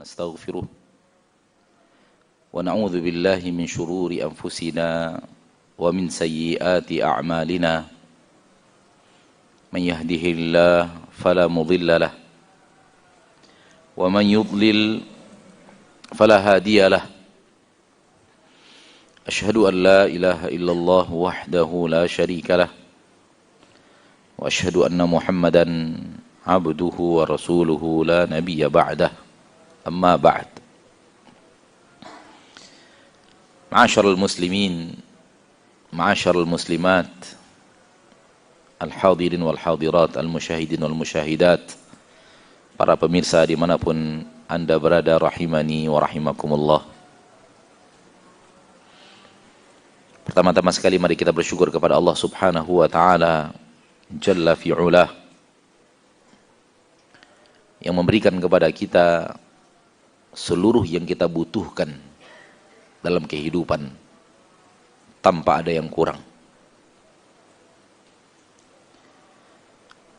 ونستغفره ونعوذ بالله من شرور أنفسنا ومن سيئات أعمالنا من يهده الله فلا مضل له ومن يضلل فلا هادي له أشهد أن لا إله إلا الله وحده لا شريك له وأشهد أن محمدا عبده ورسوله لا نبي بعده أما بعد معاشر المسلمين معاشر المسلمات الحاضرين والحاضرات المشاهدين والمشاهدات para pemirsa dimanapun Anda berada rahimani wa rahimakumullah. Pertama-tama sekali mari kita bersyukur kepada Allah Subhanahu wa taala Jalla fi'ulah yang memberikan kepada kita seluruh yang kita butuhkan dalam kehidupan tanpa ada yang kurang.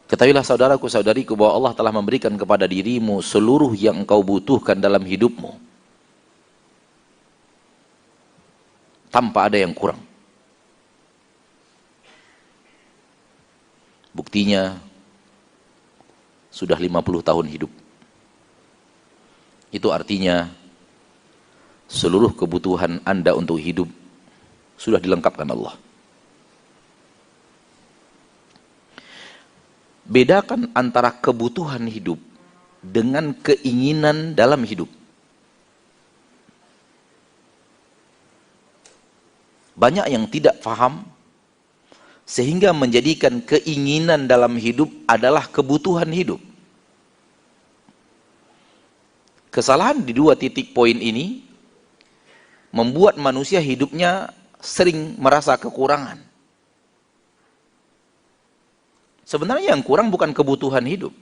Ketahuilah saudaraku saudariku bahwa Allah telah memberikan kepada dirimu seluruh yang engkau butuhkan dalam hidupmu tanpa ada yang kurang. Buktinya sudah 50 tahun hidup. Itu artinya seluruh kebutuhan Anda untuk hidup sudah dilengkapkan Allah. Bedakan antara kebutuhan hidup dengan keinginan dalam hidup. Banyak yang tidak paham sehingga menjadikan keinginan dalam hidup adalah kebutuhan hidup. Kesalahan di dua titik poin ini membuat manusia hidupnya sering merasa kekurangan. Sebenarnya yang kurang bukan kebutuhan hidup.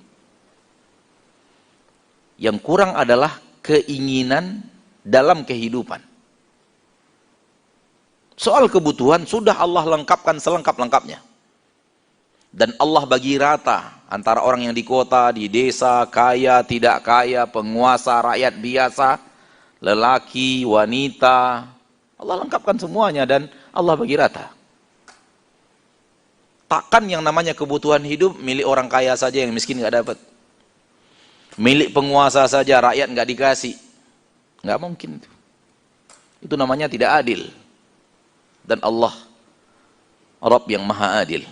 Yang kurang adalah keinginan dalam kehidupan. Soal kebutuhan sudah Allah lengkapkan selengkap-lengkapnya. Dan Allah bagi rata antara orang yang di kota, di desa, kaya, tidak kaya, penguasa, rakyat biasa, lelaki, wanita. Allah lengkapkan semuanya dan Allah bagi rata. Takkan yang namanya kebutuhan hidup milik orang kaya saja, yang miskin nggak dapat. Milik penguasa saja, rakyat nggak dikasih. Nggak mungkin itu. Itu namanya tidak adil. Dan Allah Rabb yang maha adil.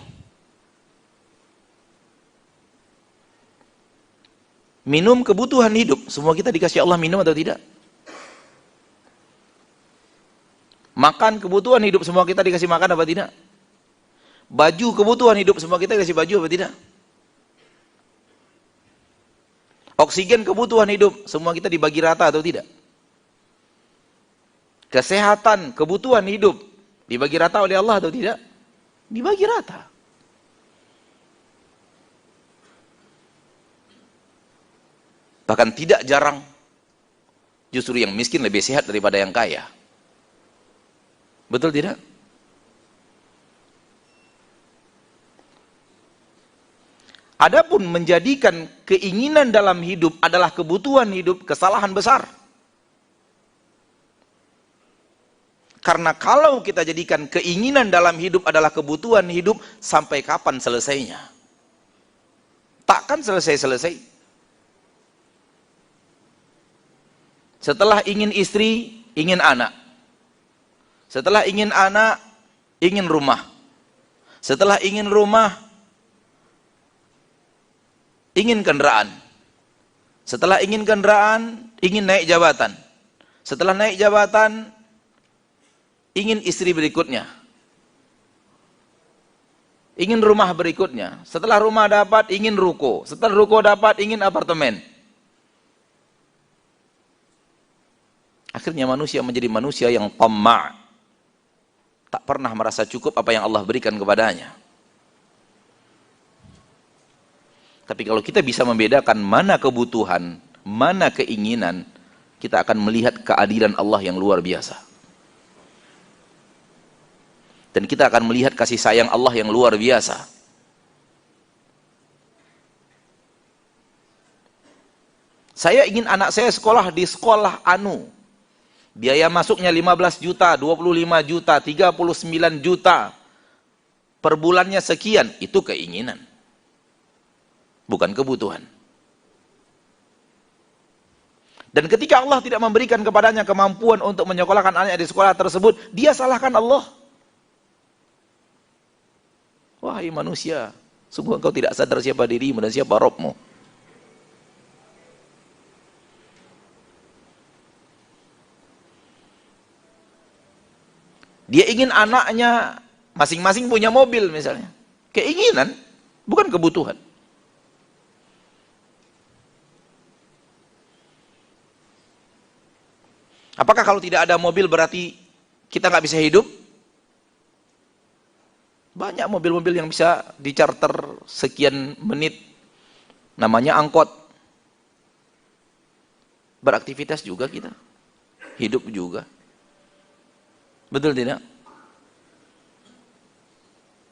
Minum kebutuhan hidup, semua kita dikasih Allah minum atau tidak? Makan kebutuhan hidup, semua kita dikasih makan apa tidak? Baju kebutuhan hidup, semua kita dikasih baju apa tidak? Oksigen kebutuhan hidup, semua kita dibagi rata atau tidak? Kesehatan kebutuhan hidup dibagi rata oleh Allah atau tidak? Dibagi rata. Bahkan tidak jarang justru yang miskin lebih sehat daripada yang kaya. Betul tidak? Adapun menjadikan keinginan dalam hidup adalah kebutuhan hidup, kesalahan besar. Karena kalau kita jadikan keinginan dalam hidup adalah kebutuhan hidup, sampai kapan selesainya? Takkan selesai-selesai. Setelah ingin istri, ingin anak. Setelah ingin anak, ingin rumah. Setelah ingin rumah, ingin kendaraan. Setelah ingin kendaraan, ingin naik jabatan. Setelah naik jabatan, ingin istri berikutnya. Ingin rumah berikutnya. Setelah rumah dapat, ingin ruko. Setelah ruko dapat, ingin apartemen. Akhirnya manusia menjadi manusia yang tamma'. Tak pernah merasa cukup apa yang Allah berikan kepadanya. Tapi kalau kita bisa membedakan mana kebutuhan, mana keinginan, kita akan melihat keadilan Allah yang luar biasa. Dan kita akan melihat kasih sayang Allah yang luar biasa. Saya ingin anak saya sekolah di sekolah anu. Biaya masuknya 15 juta, 25 juta, 39 juta. Per bulannya sekian. Itu keinginan. Bukan kebutuhan. Dan ketika Allah tidak memberikan kepadanya kemampuan untuk menyekolahkan anaknya di sekolah tersebut, dia salahkan Allah. Wahai manusia, sungguh engkau tidak sadar siapa dirimu dan siapa Rabbmu. Dia ingin anaknya masing-masing punya mobil misalnya. Keinginan, bukan kebutuhan. Apakah kalau tidak ada mobil berarti kita nggak bisa hidup? Banyak mobil-mobil yang bisa dicarter sekian menit. Namanya angkot. Beraktivitas juga kita. Hidup juga. Betul tidak?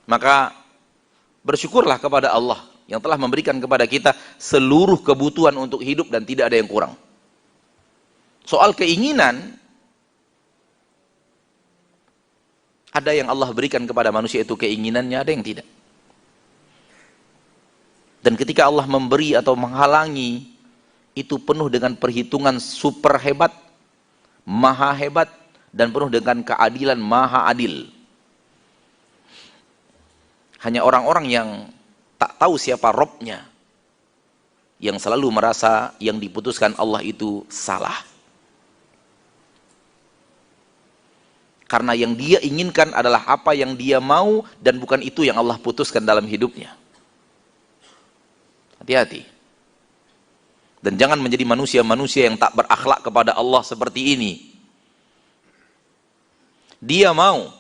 Maka bersyukurlah kepada Allah yang telah memberikan kepada kita seluruh kebutuhan untuk hidup dan tidak ada yang kurang. Soal keinginan, ada yang Allah berikan kepada manusia itu keinginannya, ada yang tidak. Dan ketika Allah memberi atau menghalangi, itu penuh dengan perhitungan super hebat, maha hebat, dan penuh dengan keadilan maha adil. Hanya orang-orang yang tak tahu siapa Robnya, yang selalu merasa yang diputuskan Allah itu salah. Karena yang dia inginkan adalah apa yang dia mau dan bukan itu yang Allah putuskan dalam hidupnya. Hati-hati. Dan jangan menjadi manusia-manusia yang tak berakhlak kepada Allah seperti ini. Dia mau.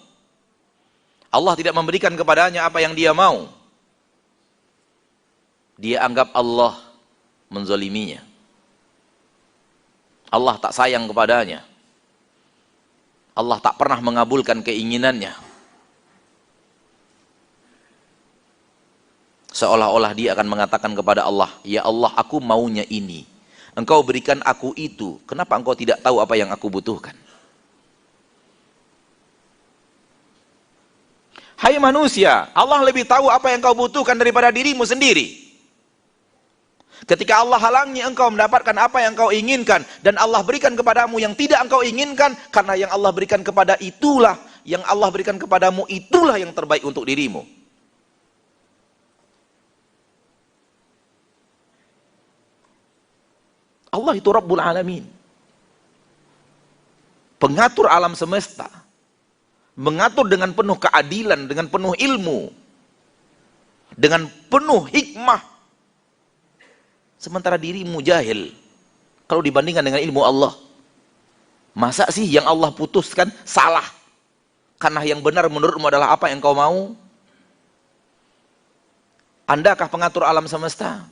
Allah tidak memberikan kepadanya apa yang dia mau. Dia anggap Allah menzaliminya. Allah tak sayang kepadanya. Allah tak pernah mengabulkan keinginannya. Seolah-olah dia akan mengatakan kepada Allah, ya Allah, aku maunya ini. Engkau berikan aku itu. Kenapa engkau tidak tahu apa yang aku butuhkan? Hai manusia, Allah lebih tahu apa yang kau butuhkan daripada dirimu sendiri. Ketika Allah halangi engkau mendapatkan apa yang kau inginkan, dan Allah berikan kepadamu yang tidak engkau inginkan, karena yang Allah berikan kepada itulah, yang Allah berikan kepadamu itulah yang terbaik untuk dirimu. Allah itu Rabbul Alamin. Pengatur alam semesta. Mengatur dengan penuh keadilan, dengan penuh ilmu, dengan penuh hikmah. Sementara dirimu jahil kalau dibandingkan dengan ilmu Allah. Masa sih yang Allah putuskan salah? Karena yang benar menurutmu adalah apa yang kau mau? Andakah pengatur alam semesta?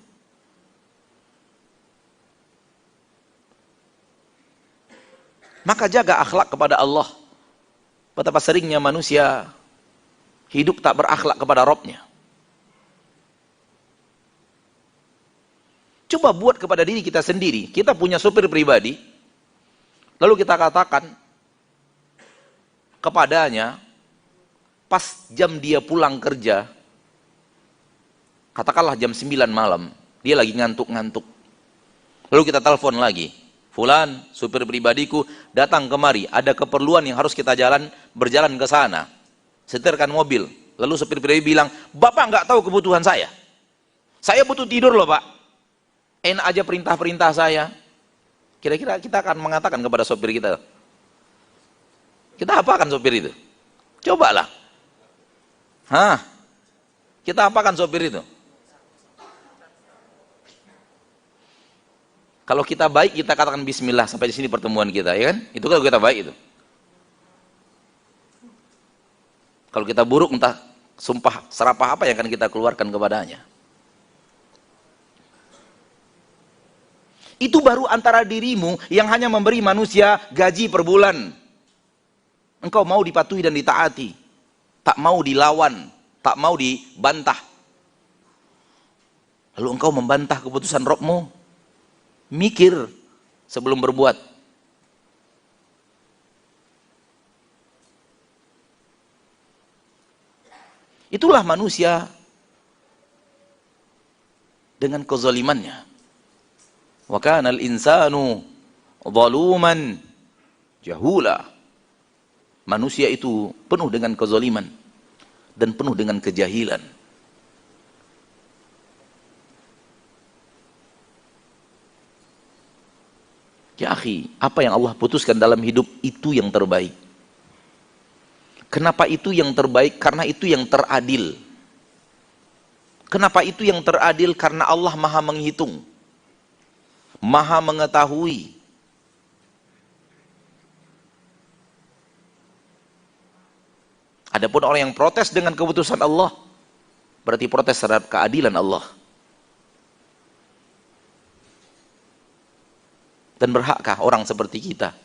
Maka jaga akhlak kepada Allah. Betapa seringnya manusia hidup tak berakhlak kepada Rabbnya. Coba buat kepada diri kita sendiri. Kita punya supir pribadi, lalu kita katakan kepadanya, pas jam dia pulang kerja, katakanlah jam 9 malam, dia lagi ngantuk-ngantuk. Lalu kita telepon lagi, Fulan, supir pribadiku, datang kemari, ada keperluan yang harus kita berjalan ke sana. Setirkan mobil. Lalu supir pribadi bilang, Bapak nggak tahu kebutuhan saya. Saya butuh tidur loh Pak. Enak aja perintah-perintah saya. Kira-kira kita akan mengatakan kepada sopir kita, kita apakan sopir itu? Cobalah. Kita apakan sopir itu? Kalau kita baik, kita katakan bismillah, sampai di sini pertemuan kita, ya kan? Itu kalau kita baik itu. Kalau kita buruk, entah sumpah serapah apa yang akan kita keluarkan kepadanya. Itu baru antara dirimu yang hanya memberi manusia gaji per bulan. Engkau mau dipatuhi dan ditaati, tak mau dilawan, tak mau dibantah. Lalu engkau membantah keputusan Rabbmu. mikir sebelum berbuat. Itulah manusia dengan kezalimannya. Wa kana al-insanu zaluman jahula. Manusia itu penuh dengan kezaliman dan penuh dengan kejahilan. Ya akhi, apa yang Allah putuskan dalam hidup itu yang terbaik. Kenapa itu yang terbaik? Karena itu yang teradil. Kenapa itu yang teradil? Karena Allah maha menghitung, maha mengetahui. Adapun orang yang protes dengan keputusan Allah, berarti protes terhadap keadilan Allah. Dan berhakkah orang seperti kita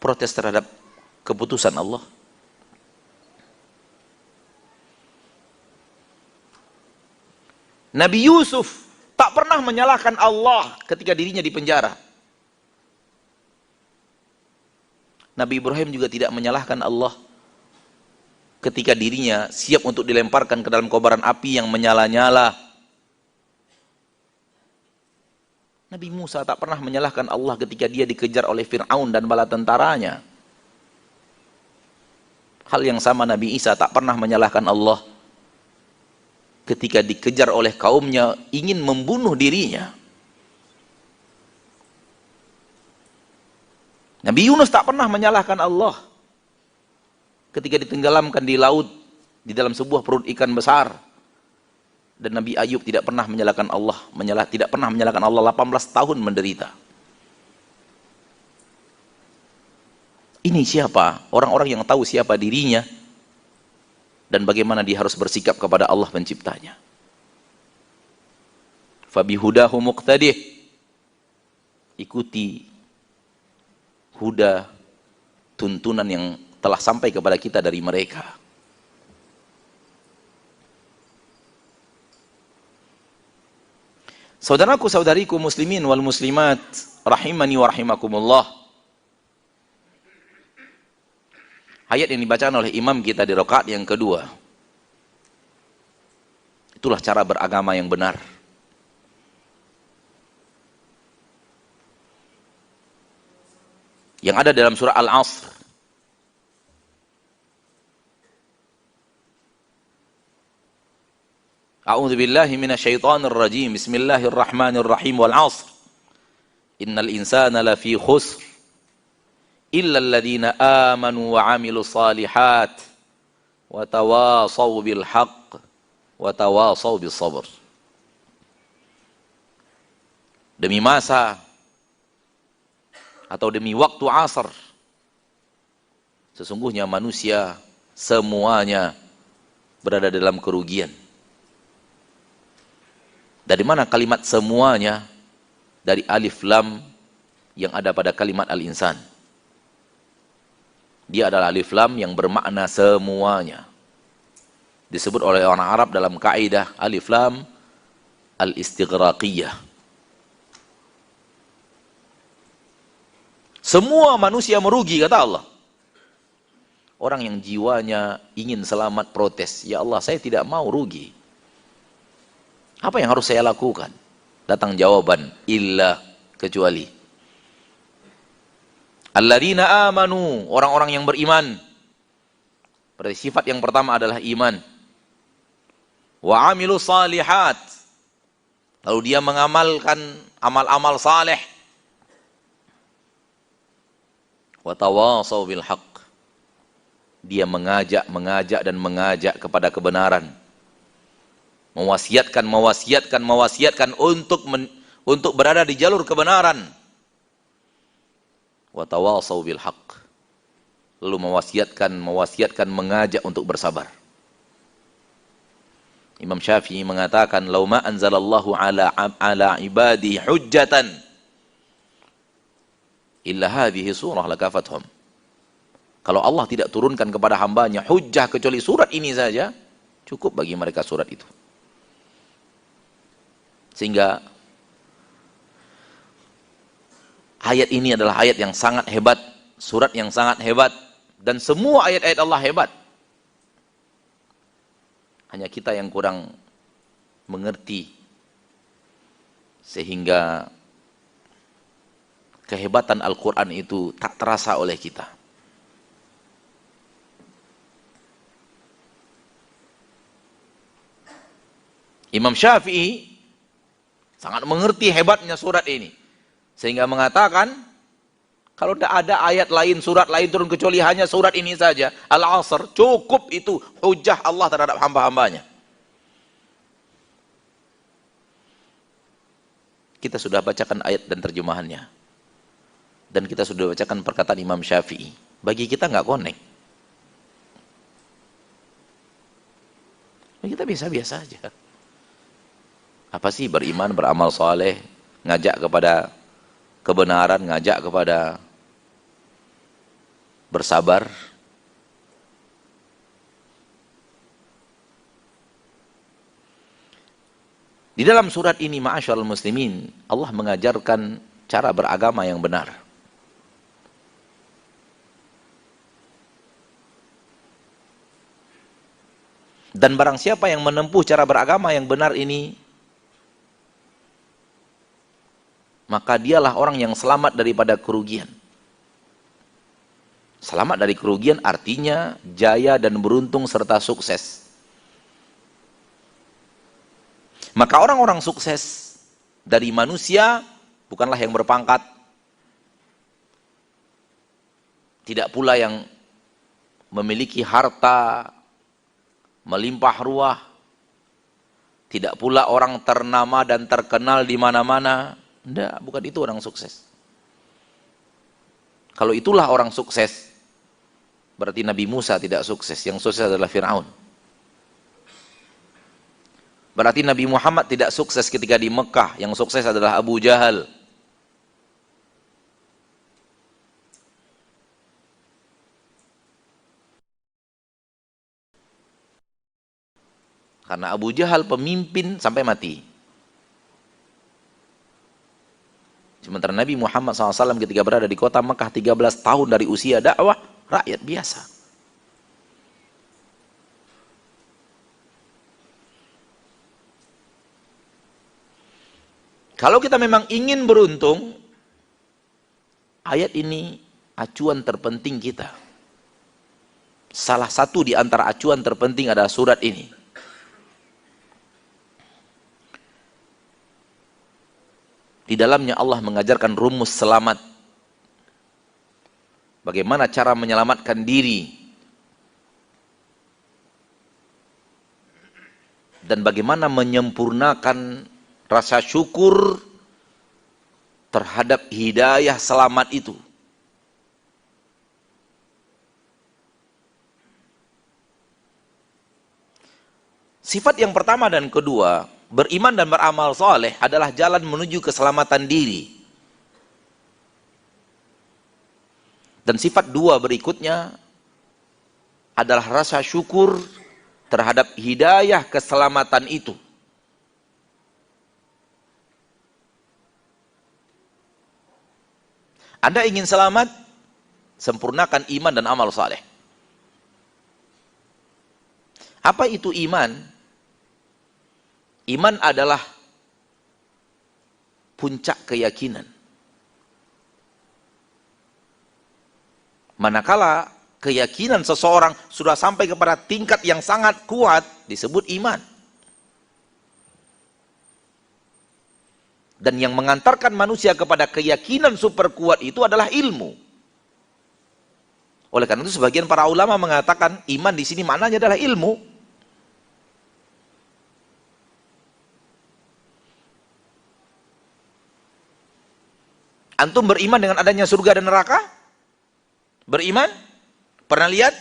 protes terhadap keputusan Allah? Nabi Yusuf tak pernah menyalahkan Allah ketika dirinya di penjara. Nabi Ibrahim juga tidak menyalahkan Allah ketika dirinya siap untuk dilemparkan ke dalam kobaran api yang menyala-nyala. Nabi Musa tak pernah menyalahkan Allah ketika dia dikejar oleh Fir'aun dan bala tentaranya. Hal yang sama Nabi Isa tak pernah menyalahkan Allah ketika dikejar oleh kaumnya ingin membunuh dirinya. Nabi Yunus tak pernah menyalahkan Allah ketika ditenggelamkan di laut di dalam sebuah perut ikan besar. Dan Nabi Ayub tidak pernah menyalahkan Allah, tidak pernah menyalahkan Allah 18 tahun menderita. Ini siapa? Orang-orang yang tahu siapa dirinya dan bagaimana dia harus bersikap kepada Allah penciptanya. Fabihudahu muqtadih. Ikuti huda, tuntunan yang telah sampai kepada kita dari mereka. Saudaraku saudariku muslimin wal muslimat rahimani wa rahimakumullah. Ayat yang dibacakan oleh imam kita di rakaat yang kedua. Itulah cara beragama yang benar. Yang ada dalam surah Al-Asr. A'udzu billahi minasyaitonir rajim. Bismillahirrahmanirrahim. Wal 'ashr. Innal insana lafi khusr illa alladhina amanu wa 'amilus shalihat wa tawasaw bil haqq wa tawasaw bis sabr. Demi masa atau demi waktu asar, sesungguhnya manusia semuanya berada dalam kerugian. Dari mana kalimat semuanya? Dari alif lam yang ada pada kalimat al-insan. Dia adalah alif lam yang bermakna semuanya. Disebut oleh orang Arab dalam kaidah alif lam al-istighraqiyah. Semua manusia merugi, kata Allah. Orang yang jiwanya ingin selamat protes, ya Allah saya tidak mau rugi. Apa yang harus saya lakukan? Datang jawaban, illa, kecuali. Alladzina amanu, orang-orang yang beriman. Berarti sifat yang pertama adalah iman. Wa amilu salihat. Lalu dia mengamalkan amal-amal saleh. Wa tawasaw bil haqq. Dia mengajak dan mengajak kepada kebenaran. Mewasiatkan untuk berada di jalur kebenaran. Wa tawasaw bil haqq. Lalu mewasiatkan mengajak untuk bersabar. Imam Syafi'i mengatakan, "Lau ma anzalallahu ala ibadi hujjatan illa hadhihi surah lakafathum." Kalau Allah tidak turunkan kepada hambanya hujjah kecuali surat ini saja, cukup bagi mereka surat itu. Sehingga Ayat ini adalah ayat yang sangat hebat, surat yang sangat hebat, dan semua ayat-ayat Allah hebat. Hanya kita yang kurang mengerti, sehingga kehebatan Al-Quran itu tak terasa oleh kita. Imam Syafi'i sangat mengerti hebatnya surat ini, sehingga mengatakan, kalau tidak ada ayat lain, surat lain turun kecuali hanya surat ini saja, Al-Asr, cukup itu hujah Allah terhadap hamba-hambanya. Kita sudah bacakan ayat dan terjemahannya, dan kita sudah bacakan perkataan Imam Syafi'i. Bagi kita nggak connect. Bagi kita biasa-biasa aja. Apa sih beriman, beramal soleh, ngajak kepada kebenaran, ngajak kepada bersabar. Di dalam surat ini, ma'asyarul muslimin, Allah mengajarkan cara beragama yang benar. Dan barang siapa yang menempuh cara beragama yang benar ini, maka dialah orang yang selamat daripada kerugian. Selamat dari kerugian artinya jaya dan beruntung serta sukses. Maka orang-orang sukses dari manusia bukanlah yang berpangkat, tidak pula yang memiliki harta melimpah ruah, tidak pula orang ternama dan terkenal di mana-mana. Tidak, bukan itu orang sukses. Kalau itulah orang sukses, berarti Nabi Musa tidak sukses. Yang sukses adalah Fir'aun. Berarti Nabi Muhammad tidak sukses ketika di Mekah. Yang sukses adalah Abu Jahal. Karena Abu Jahal pemimpin sampai mati. Sementara Nabi Muhammad SAW ketika berada di kota Mekah 13 tahun dari usia dakwah, rakyat biasa. Kalau kita memang ingin beruntung, ayat ini acuan terpenting kita. Salah satu di antara acuan terpenting adalah surat ini. Di dalamnya Allah mengajarkan rumus selamat. Bagaimana cara menyelamatkan diri. Dan bagaimana menyempurnakan rasa syukur terhadap hidayah selamat itu. Sifat yang pertama dan kedua, beriman dan beramal soleh adalah jalan menuju keselamatan diri. Dan sifat dua berikutnya adalah rasa syukur terhadap hidayah keselamatan itu. Anda ingin selamat, sempurnakan iman dan amal soleh. Apa itu iman? Iman adalah puncak keyakinan. Manakala keyakinan seseorang sudah sampai kepada tingkat yang sangat kuat, disebut iman. Dan yang mengantarkan manusia kepada keyakinan super kuat itu adalah ilmu. Oleh karena itu sebagian para ulama mengatakan iman di sini maknanya adalah ilmu. Antum beriman dengan adanya surga dan neraka? Beriman? Pernah lihat?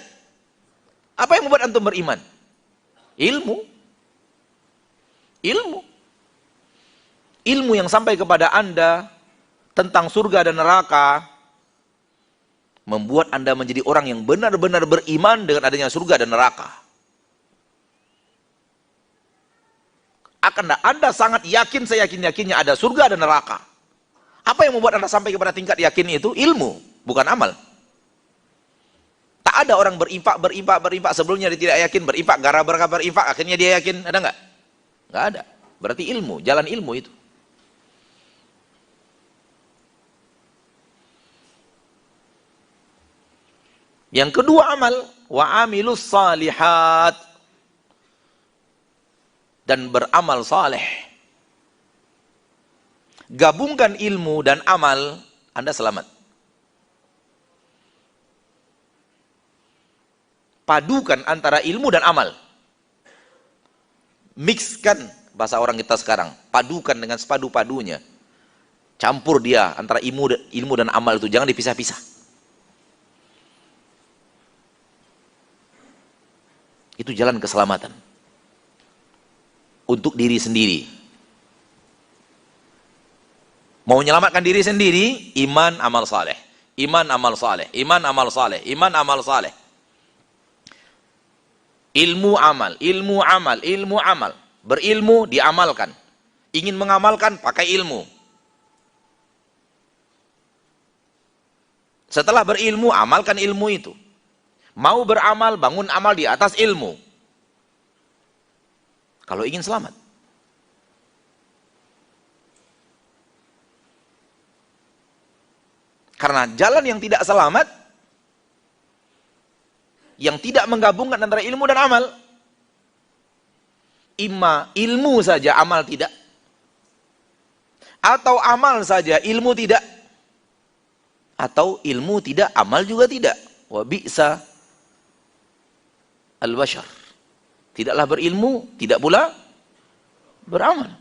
Apa yang membuat antum beriman? Ilmu. Ilmu. Ilmu yang sampai kepada Anda tentang surga dan neraka membuat Anda menjadi orang yang benar-benar beriman dengan adanya surga dan neraka. Akan Anda sangat yakin, seyakin-yakinnya ada surga dan neraka. Apa yang membuat Anda sampai kepada tingkat yakin itu? Ilmu, bukan amal. Tak ada orang berinfak sebelumnya dia tidak yakin, gara-gara berinfak akhirnya dia yakin. Ada nggak? Nggak ada. Berarti ilmu, jalan ilmu itu. Yang kedua amal, wa amilus salihat, dan beramal saleh. Gabungkan ilmu dan amal, Anda selamat. Padukan antara ilmu dan amal. Mixkan, bahasa orang kita sekarang, padukan dengan sepadu-padunya. Campur dia antara ilmu dan amal itu, jangan dipisah-pisah. Itu jalan keselamatan untuk diri sendiri. Mau menyelamatkan diri sendiri, iman, amal saleh. Iman, amal saleh. Iman, amal saleh. Iman, amal saleh. Ilmu, amal. Ilmu, amal. Ilmu, amal. Berilmu, diamalkan. Ingin mengamalkan, pakai ilmu. Setelah berilmu, amalkan ilmu itu. Mau beramal, bangun amal di atas ilmu. Kalau ingin selamat. Karena jalan yang tidak selamat, yang tidak menggabungkan antara ilmu dan amal, imma ilmu saja, amal tidak. Atau amal saja, ilmu tidak. Atau ilmu tidak, amal juga tidak. Wa bi'sa al-bashar. Tidaklah berilmu, tidak pula beramal.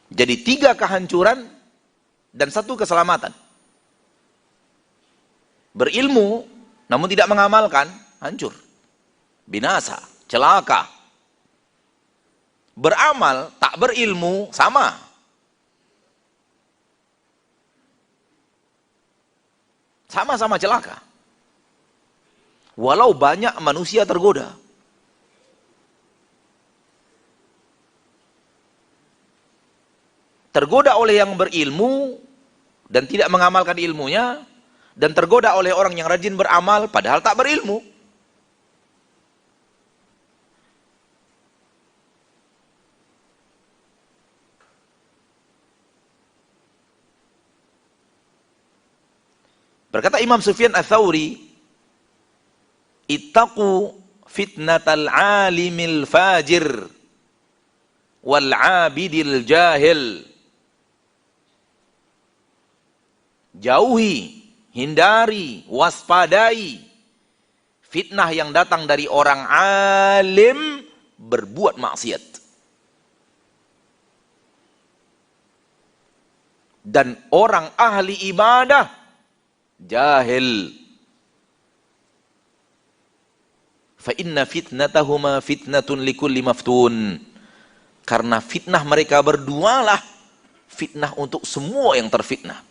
Jadi 3 kehancuran dan 1 keselamatan. Berilmu, namun tidak mengamalkan, hancur. Binasa, celaka. Beramal, tak berilmu, sama. Sama-sama celaka. Walau banyak manusia tergoda. Tergoda oleh yang berilmu dan tidak mengamalkan ilmunya, dan tergoda oleh orang yang rajin beramal padahal tak berilmu. Berkata Imam Sufyan Ats-Tsauri, ittaqu fitnatal alimil fajir wal abidil jahil. Jauhi, hindari, waspadai fitnah yang datang dari orang alim berbuat maksiat dan orang ahli ibadah jahil. Fa inna fitnatahuma fitnatun likulli maftun. Karena fitnah mereka berdualah fitnah untuk semua yang terfitnah.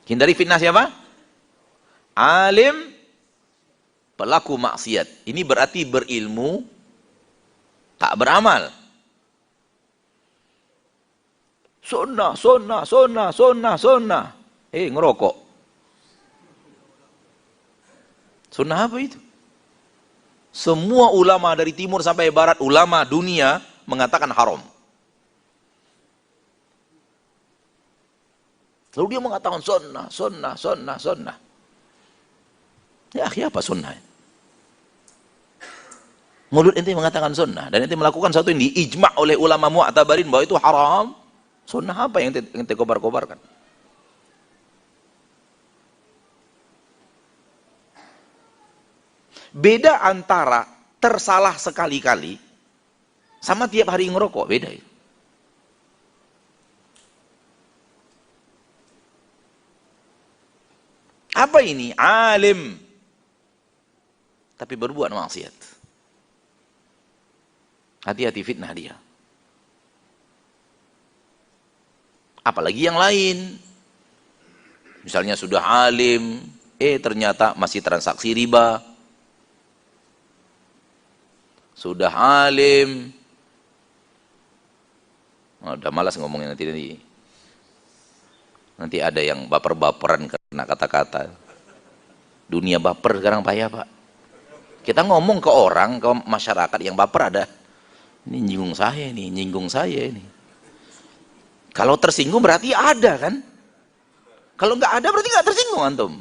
Hindari fitnah siapa? Alim, pelaku maksiat. Ini berarti berilmu, tak beramal. Sunnah. Ngerokok. Sunnah apa itu? Semua ulama dari timur sampai barat, ulama dunia mengatakan haram. Lalu dia mengatakan sunnah. Ya akhi, apa sunnah? Mulut ente mengatakan sunnah, dan ente melakukan sesuatu yang diijma' oleh ulama mu'tabarin bahwa itu haram. Sunnah apa yang ente kobar-kobarkan? Beda antara tersalah sekali-kali sama tiap hari ngerokok, beda itu. Apa ini? Alim tapi berbuat maksiat. Hati-hati fitnah dia. Apalagi yang lain. Misalnya sudah alim, ternyata masih transaksi riba. Sudah alim, udah malas ngomongin nanti ada yang baper-baperan karena kata-kata. Dunia baper sekarang payah, Pak. Kita ngomong ke orang, ke masyarakat yang baper ada. Ini nyinggung saya ini. Kalau tersinggung berarti ada kan? Kalau nggak ada berarti nggak tersinggung antum.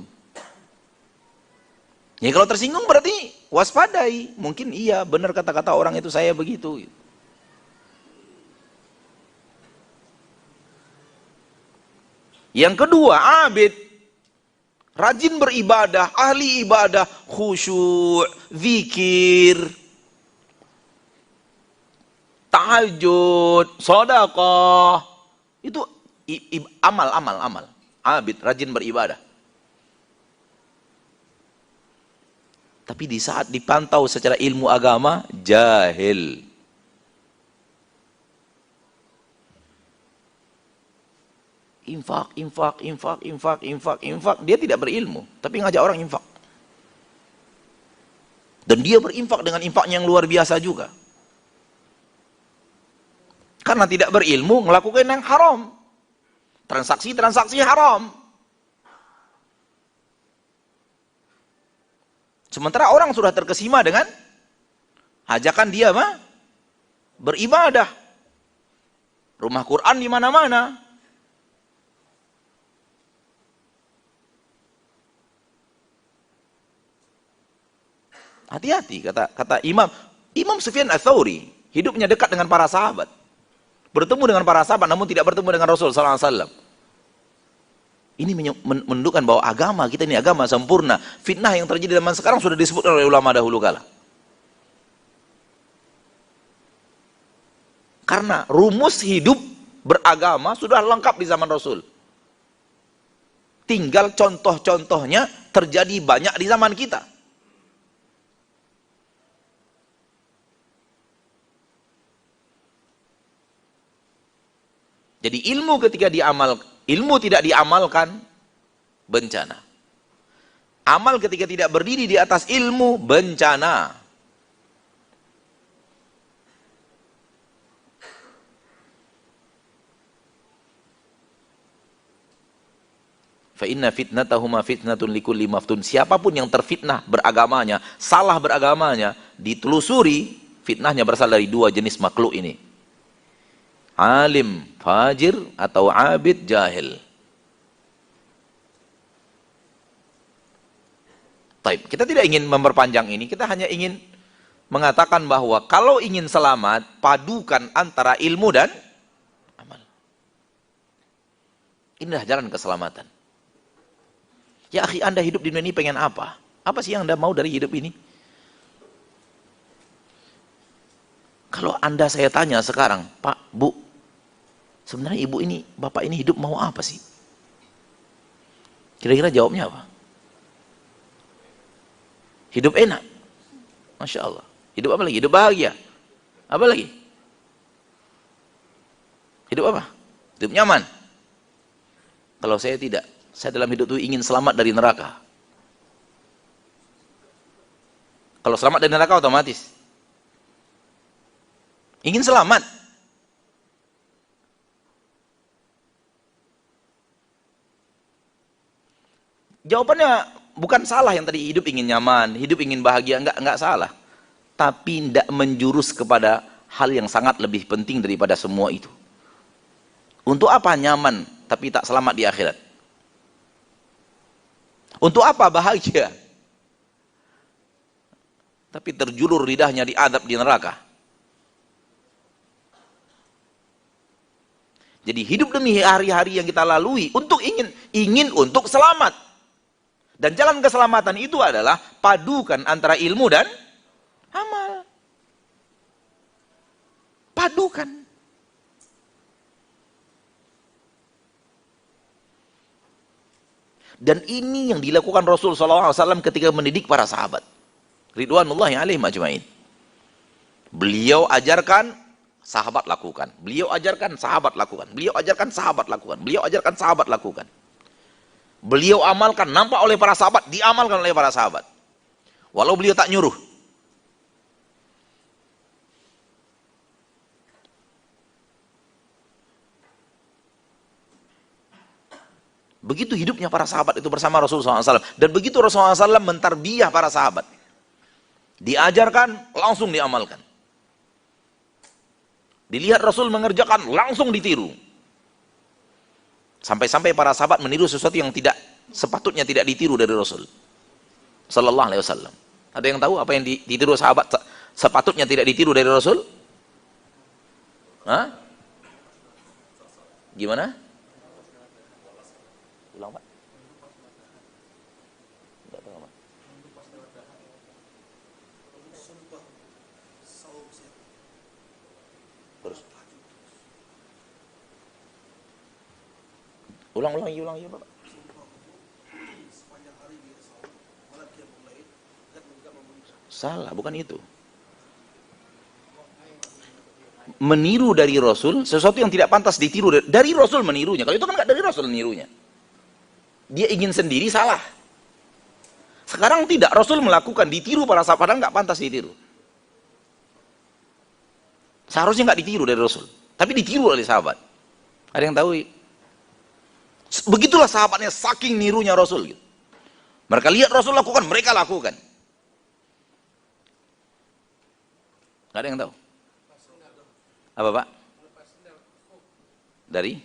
Ya kalau tersinggung berarti waspadai. Mungkin iya benar kata-kata orang itu, saya begitu. Yang kedua, abid. Rajin beribadah, ahli ibadah, khusyuk, zikir, tahajud, sedekah. Itu amal. Abid, rajin beribadah. Tapi di saat dipantau secara ilmu agama, jahil. Infak. Dia tidak berilmu, tapi ngajak orang infak. Dan dia berinfak dengan infaknya yang luar biasa juga. Karena tidak berilmu, melakukan yang haram. Transaksi haram. Sementara orang sudah terkesima dengan ajakan dia beribadah. Rumah Quran di mana-mana. Hati-hati, kata Imam Sufyan Ats-Tsauri, hidupnya dekat dengan para sahabat. Bertemu dengan para sahabat namun tidak bertemu dengan Rasul sallallahu alaihi wasallam. Ini menunjukkan bahwa agama kita ini agama sempurna. Fitnah yang terjadi zaman sekarang sudah disebut oleh ulama dahulu kala. Karena rumus hidup beragama sudah lengkap di zaman Rasul. Tinggal contoh-contohnya terjadi banyak di zaman kita. Jadi ilmu ketika ilmu tidak diamalkan, bencana. Amal ketika tidak berdiri di atas ilmu, bencana. Fa inna fitnatahuma fitnatun likulli maftun. Siapapun yang terfitnah beragamanya, salah beragamanya, ditelusuri, fitnahnya berasal dari dua jenis makhluk ini. Alim fajir atau abid jahil. Taib. Kita tidak ingin memperpanjang ini, kita hanya ingin mengatakan bahwa kalau ingin selamat, padukan antara ilmu dan amal. Inilah jalan keselamatan. Ya akhi, Anda hidup di dunia ini pengen apa? Apa sih yang Anda mau dari hidup ini? Kalau Anda saya tanya sekarang, Pak, Bu, sebenarnya ibu ini, bapak ini hidup mau apa sih? Kira-kira jawabnya apa? Hidup enak. Masya Allah. Hidup apa lagi? Hidup bahagia. Apa lagi? Hidup apa? Hidup nyaman. Kalau saya tidak. Saya dalam hidup itu ingin selamat dari neraka. Kalau selamat dari neraka otomatis. Ingin selamat. Jawabannya bukan salah yang tadi hidup ingin nyaman, hidup ingin bahagia, enggak salah. Tapi tidak menjurus kepada hal yang sangat lebih penting daripada semua itu. Untuk apa nyaman tapi tak selamat di akhirat? Untuk apa bahagia tapi terjulur lidahnya diadab di neraka? Jadi hidup demi hari-hari yang kita lalui untuk ingin untuk selamat. Dan jalan keselamatan itu adalah padukan antara ilmu dan amal. Padukan. Dan ini yang dilakukan Rasul SAW ketika mendidik para sahabat. Ridwanullahi alaihim ajma'in. Beliau ajarkan, sahabat lakukan. Beliau ajarkan, sahabat lakukan. Beliau ajarkan, sahabat lakukan. Beliau ajarkan, sahabat lakukan. Beliau amalkan, nampak oleh para sahabat, diamalkan oleh para sahabat. Walau beliau tak nyuruh. Begitu hidupnya para sahabat itu bersama Rasulullah SAW. Dan begitu Rasulullah SAW mentarbiyah para sahabat. Diajarkan, langsung diamalkan. Dilihat Rasul mengerjakan, langsung ditiru. Sampai-sampai para sahabat meniru sesuatu yang tidak sepatutnya tidak ditiru dari Rasul Sallallahu Alaihi Wasallam. Ada yang tahu apa yang ditiru sahabat sepatutnya tidak ditiru dari Rasul? Hah? Gimana? Ulang, Pak. Enggak tahu, Pak. Terus. Ulang ya, Pak. Salah, bukan itu. Meniru dari Rasul sesuatu yang tidak pantas ditiru dari Rasul, menirunya. Kalau itu kan nggak dari Rasul menirunya. Dia ingin sendiri, salah. Sekarang tidak, Rasul melakukan, ditiru para sahabat, padahal nggak pantas ditiru. Seharusnya nggak ditiru dari Rasul, tapi ditiru oleh sahabat. Ada yang tahu? Begitulah sahabatnya, saking nirunya Rasul gitu. Mereka lihat Rasul lakukan, mereka lakukan. Nggak ada yang tahu? Apa, Pak? Dari?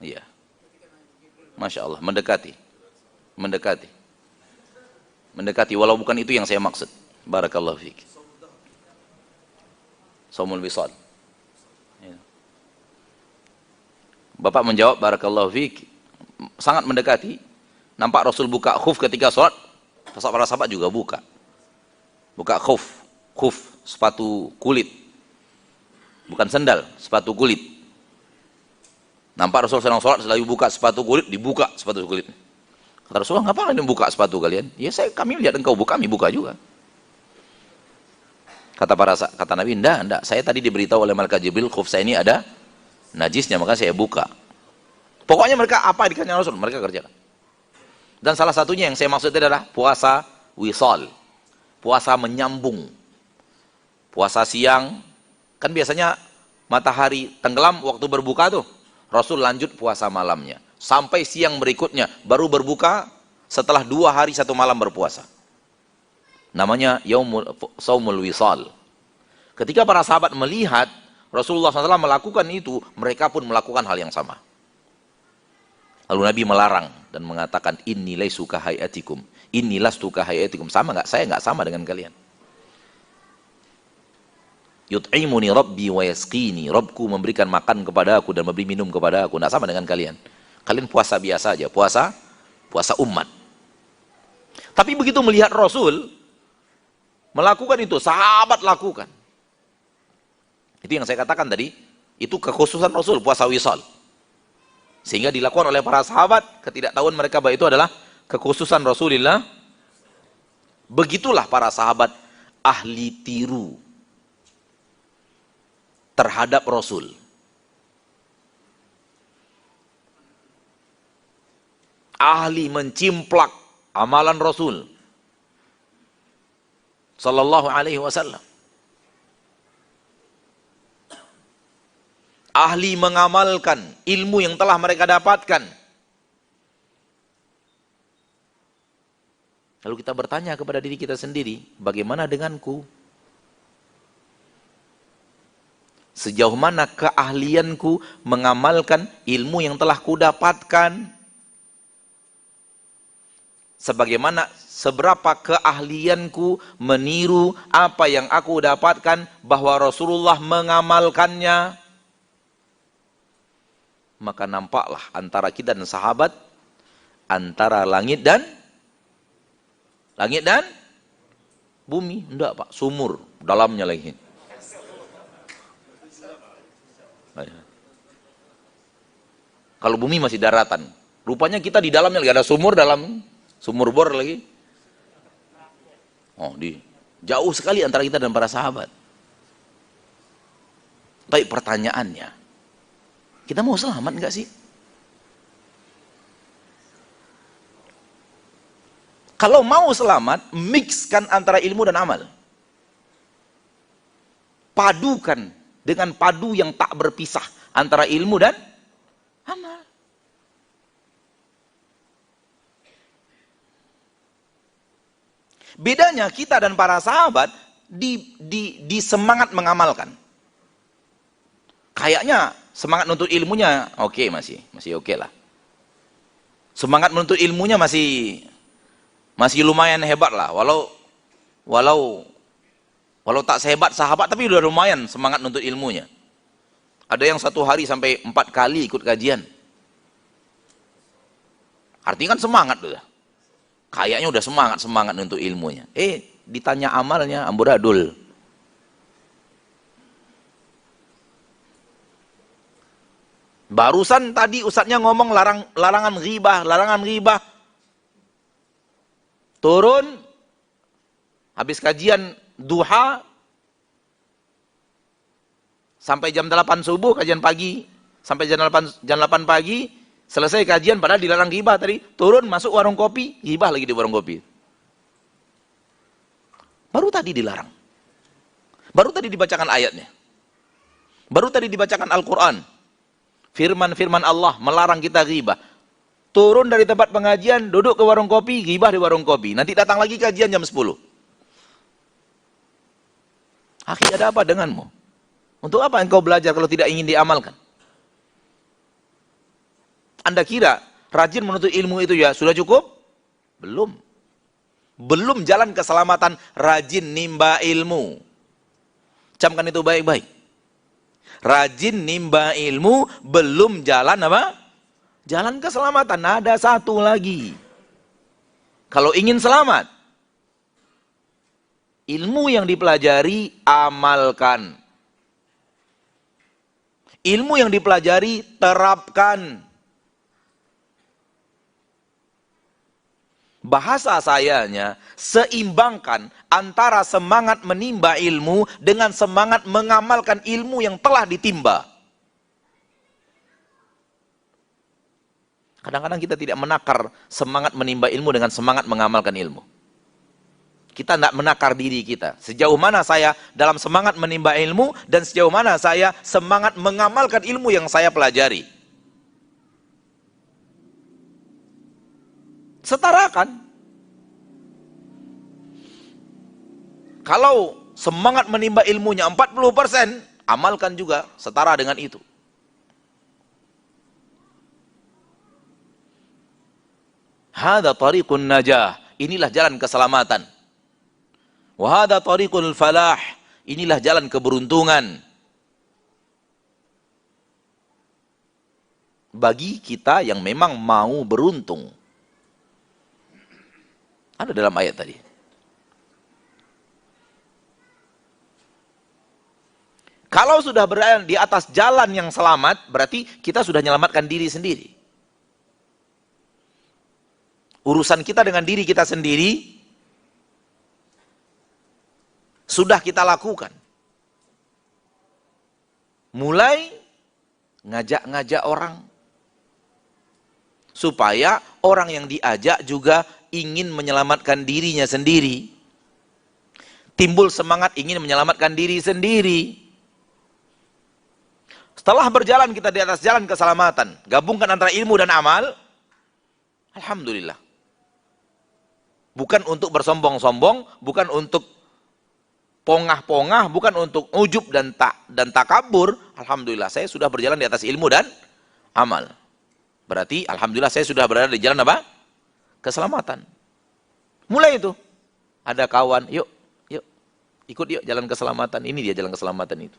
Iya. Masya Allah, mendekati. Walau bukan itu yang saya maksud. Barakallahu fiik. Saumul wisal. Ya. Bapak menjawab, barakallahu fiik, sangat mendekati. Nampak Rasul buka khuf ketika sholat, para sahabat juga buka khuf, sepatu kulit, bukan sendal, sepatu kulit. Nampak Rasul sedang sholat, setelah buka sepatu kulit, dibuka sepatu kulit. Kata Rasulullah, ngapain kalian buka sepatu kalian? Ya kami lihat engkau buka, kami buka juga. Kata Nabi, enggak, saya tadi diberitahu oleh malaikat Jibril, khuf saya ini ada najisnya, maka saya buka. Pokoknya mereka apa dikatakan Rasul, mereka kerjakan. Dan salah satunya yang saya maksud adalah puasa wisal, puasa menyambung. Puasa siang, kan biasanya matahari tenggelam waktu berbuka tuh. Rasul lanjut puasa malamnya sampai siang berikutnya, baru berbuka setelah 2 hari 1 malam berpuasa. Namanya saumul wisal. Ketika para sahabat melihat Rasulullah SAW melakukan itu, mereka pun melakukan hal yang sama. Lalu Nabi melarang dan mengatakan, inni laisu ka hayatikum, inni lastu ka hayatikum. Sama nggak? Saya nggak sama dengan kalian. Yut'imuni rabbi wa yasqini, Rabbku memberikan makan kepada aku dan memberi minum kepada aku. Nggak sama dengan kalian. Kalian puasa biasa aja, puasa umat. Tapi begitu melihat Rasul melakukan itu, sahabat lakukan. Itu yang saya katakan tadi, itu kekhususan Rasul, puasa wisal. Sehingga dilakukan oleh para sahabat, ketidaktahuan mereka bahwa itu adalah kekhususan Rasulullah. Begitulah para sahabat ahli tiru terhadap Rasul. Ahli mencimplak amalan Rasul Sallallahu Alaihi Wasallam. Ahli mengamalkan ilmu yang telah mereka dapatkan. Lalu kita bertanya kepada diri kita sendiri, bagaimana denganku? Sejauh mana keahlianku mengamalkan ilmu yang telah kudapatkan? Sebagaimana seberapa keahlianku meniru apa yang aku dapatkan bahwa Rasulullah mengamalkannya? Maka nampaklah antara kita dan sahabat, antara langit dan bumi. Enggak, Pak, sumur dalamnya lagi. Kalau bumi masih daratan, rupanya kita di dalamnya lagi ada sumur, dalam sumur bor lagi. Jauh sekali antara kita dan para sahabat. Tapi pertanyaannya, Kita mau selamat nggak sih? Kalau mau selamat, mixkan antara ilmu dan amal. Padukan dengan padu yang tak berpisah antara ilmu dan amal. Bedanya kita dan para sahabat di semangat mengamalkan. Kayaknya semangat menuntut ilmunya oke, masih oke lah. Semangat menuntut ilmunya masih lumayan hebat lah, walau tak sehebat sahabat, tapi udah lumayan semangat menuntut ilmunya. Ada yang 1 hari sampai 4 kali ikut kajian. Artinya kan semangat udah. Kayaknya udah semangat untuk ilmunya. Ditanya amalnya amburadul. Barusan tadi ustadznya ngomong larangan ghibah. Turun habis kajian duha sampai jam 8 subuh kajian pagi, sampai jam 8 pagi selesai kajian, padahal dilarang ghibah tadi. Turun masuk warung kopi, ghibah lagi di warung kopi. Baru tadi dilarang. Baru tadi dibacakan ayatnya. Baru tadi dibacakan Al-Qur'an. Firman Allah melarang kita ghibah. Turun dari tempat pengajian, duduk ke warung kopi, ghibah di warung kopi. Nanti datang lagi kajian jam 10. Akhi, ada apa denganmu? Untuk apa engkau belajar kalau tidak ingin diamalkan? Anda kira rajin menuntut ilmu itu ya sudah cukup? Belum. Belum jalan keselamatan rajin nimba ilmu. Camkan itu baik-baik. Rajin nimba ilmu belum jalan apa? Jalan keselamatan. Ada satu lagi. Kalau ingin selamat, ilmu yang dipelajari amalkan. Ilmu yang dipelajari terapkan. Bahasa sayanya, seimbangkan antara semangat menimba ilmu dengan semangat mengamalkan ilmu yang telah ditimba. Kadang-kadang kita tidak menakar semangat menimba ilmu dengan semangat mengamalkan ilmu. Kita tidak menakar diri kita. Sejauh mana saya dalam semangat menimba ilmu dan sejauh mana saya semangat mengamalkan ilmu yang saya pelajari. Setarakan. Kalau semangat menimba ilmunya 40%, amalkan juga setara dengan itu. Hada tariqun najah. Inilah jalan keselamatan. Wa hada tariqul falah. Inilah jalan keberuntungan. Bagi kita yang memang mau beruntung. Ada dalam ayat tadi. Kalau sudah berada di atas jalan yang selamat, berarti kita sudah menyelamatkan diri sendiri. Urusan kita dengan diri kita sendiri sudah kita lakukan. Mulai ngajak-ngajak orang. Supaya orang yang diajak juga ingin menyelamatkan dirinya sendiri. Timbul semangat ingin menyelamatkan diri sendiri. Setelah berjalan kita di atas jalan keselamatan, gabungkan antara ilmu dan amal, alhamdulillah. Bukan untuk bersombong-sombong, bukan untuk pongah-pongah, bukan untuk ujub dan takabur. Alhamdulillah, saya sudah berjalan di atas ilmu dan amal. Berarti alhamdulillah saya sudah berada di jalan apa? Keselamatan. Mulai itu. Ada kawan, yuk, ikut yuk jalan keselamatan. Ini dia jalan keselamatan itu.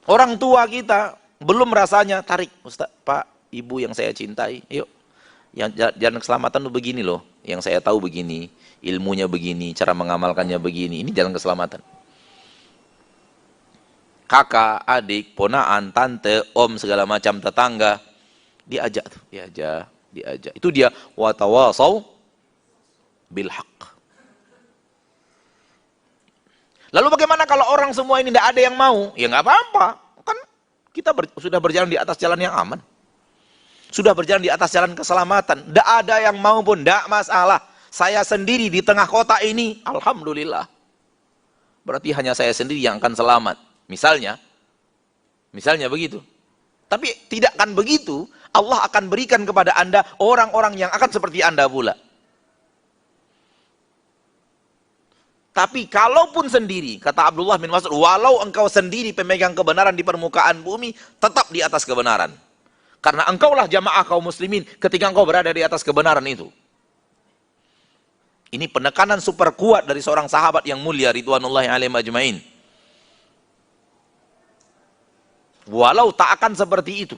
Orang tua kita belum rasanya tarik, Ustaz, Pak, Ibu yang saya cintai, yuk. Yang jalan keselamatan itu begini loh, yang saya tahu begini, ilmunya begini, cara mengamalkannya begini, ini jalan keselamatan. Kakak, adik, ponaan, tante, om, segala macam tetangga, diajak. Itu dia watawasau bil haq. Lalu bagaimana kalau orang semua ini tidak ada yang mau? Ya nggak apa-apa. Kan kita sudah berjalan di atas jalan yang aman. Sudah berjalan di atas jalan keselamatan. Tidak ada yang mau pun, tidak masalah. Saya sendiri di tengah kota ini, alhamdulillah. Berarti hanya saya sendiri yang akan selamat. Misalnya begitu. Tapi tidak akan begitu, Allah akan berikan kepada Anda orang-orang yang akan seperti Anda pula. Tapi kalaupun sendiri, kata Abdullah bin Mas'ud, walau engkau sendiri pemegang kebenaran di permukaan bumi, tetap di atas kebenaran. Karena engkaulah jamaah kaum muslimin ketika engkau berada di atas kebenaran itu. Ini penekanan super kuat dari seorang sahabat yang mulia ridwanullahi alaihim ajmain. Walau tak akan seperti itu.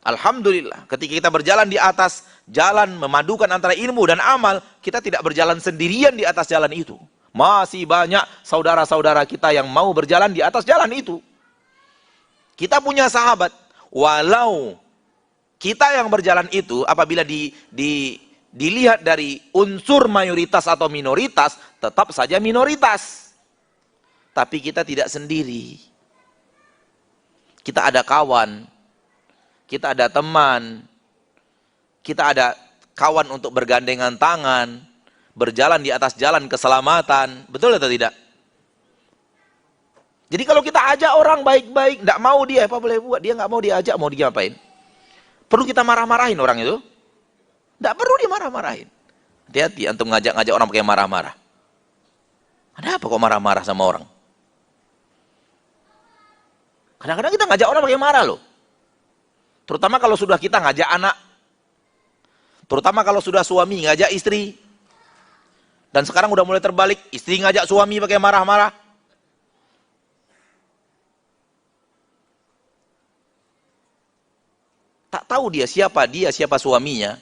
Alhamdulillah, ketika kita berjalan di atas jalan memadukan antara ilmu dan amal, kita tidak berjalan sendirian di atas jalan itu. Masih banyak saudara-saudara kita yang mau berjalan di atas jalan itu. Kita punya sahabat, walau kita yang berjalan itu apabila dilihat dari unsur mayoritas atau minoritas, tetap saja minoritas. Tapi kita tidak sendiri. Kita ada kawan, kita ada teman, kita ada kawan untuk bergandengan tangan, berjalan di atas jalan keselamatan. Betul atau tidak? Jadi kalau kita ajak orang baik-baik, tidak mau dia, apa boleh buat? Dia nggak mau diajak, mau diapain? Perlu kita marah-marahin orang itu? Tidak perlu dimarah-marahin. Hati-hati antum ngajak-ngajak orang pakai marah-marah. Ada apa kok marah-marah sama orang? Kadang-kadang kita ngajak orang pakai marah loh. Terutama kalau sudah kita ngajak anak. Terutama kalau sudah suami ngajak istri. Dan sekarang udah mulai terbalik, istri ngajak suami pakai marah-marah. Tak tahu dia siapa suaminya.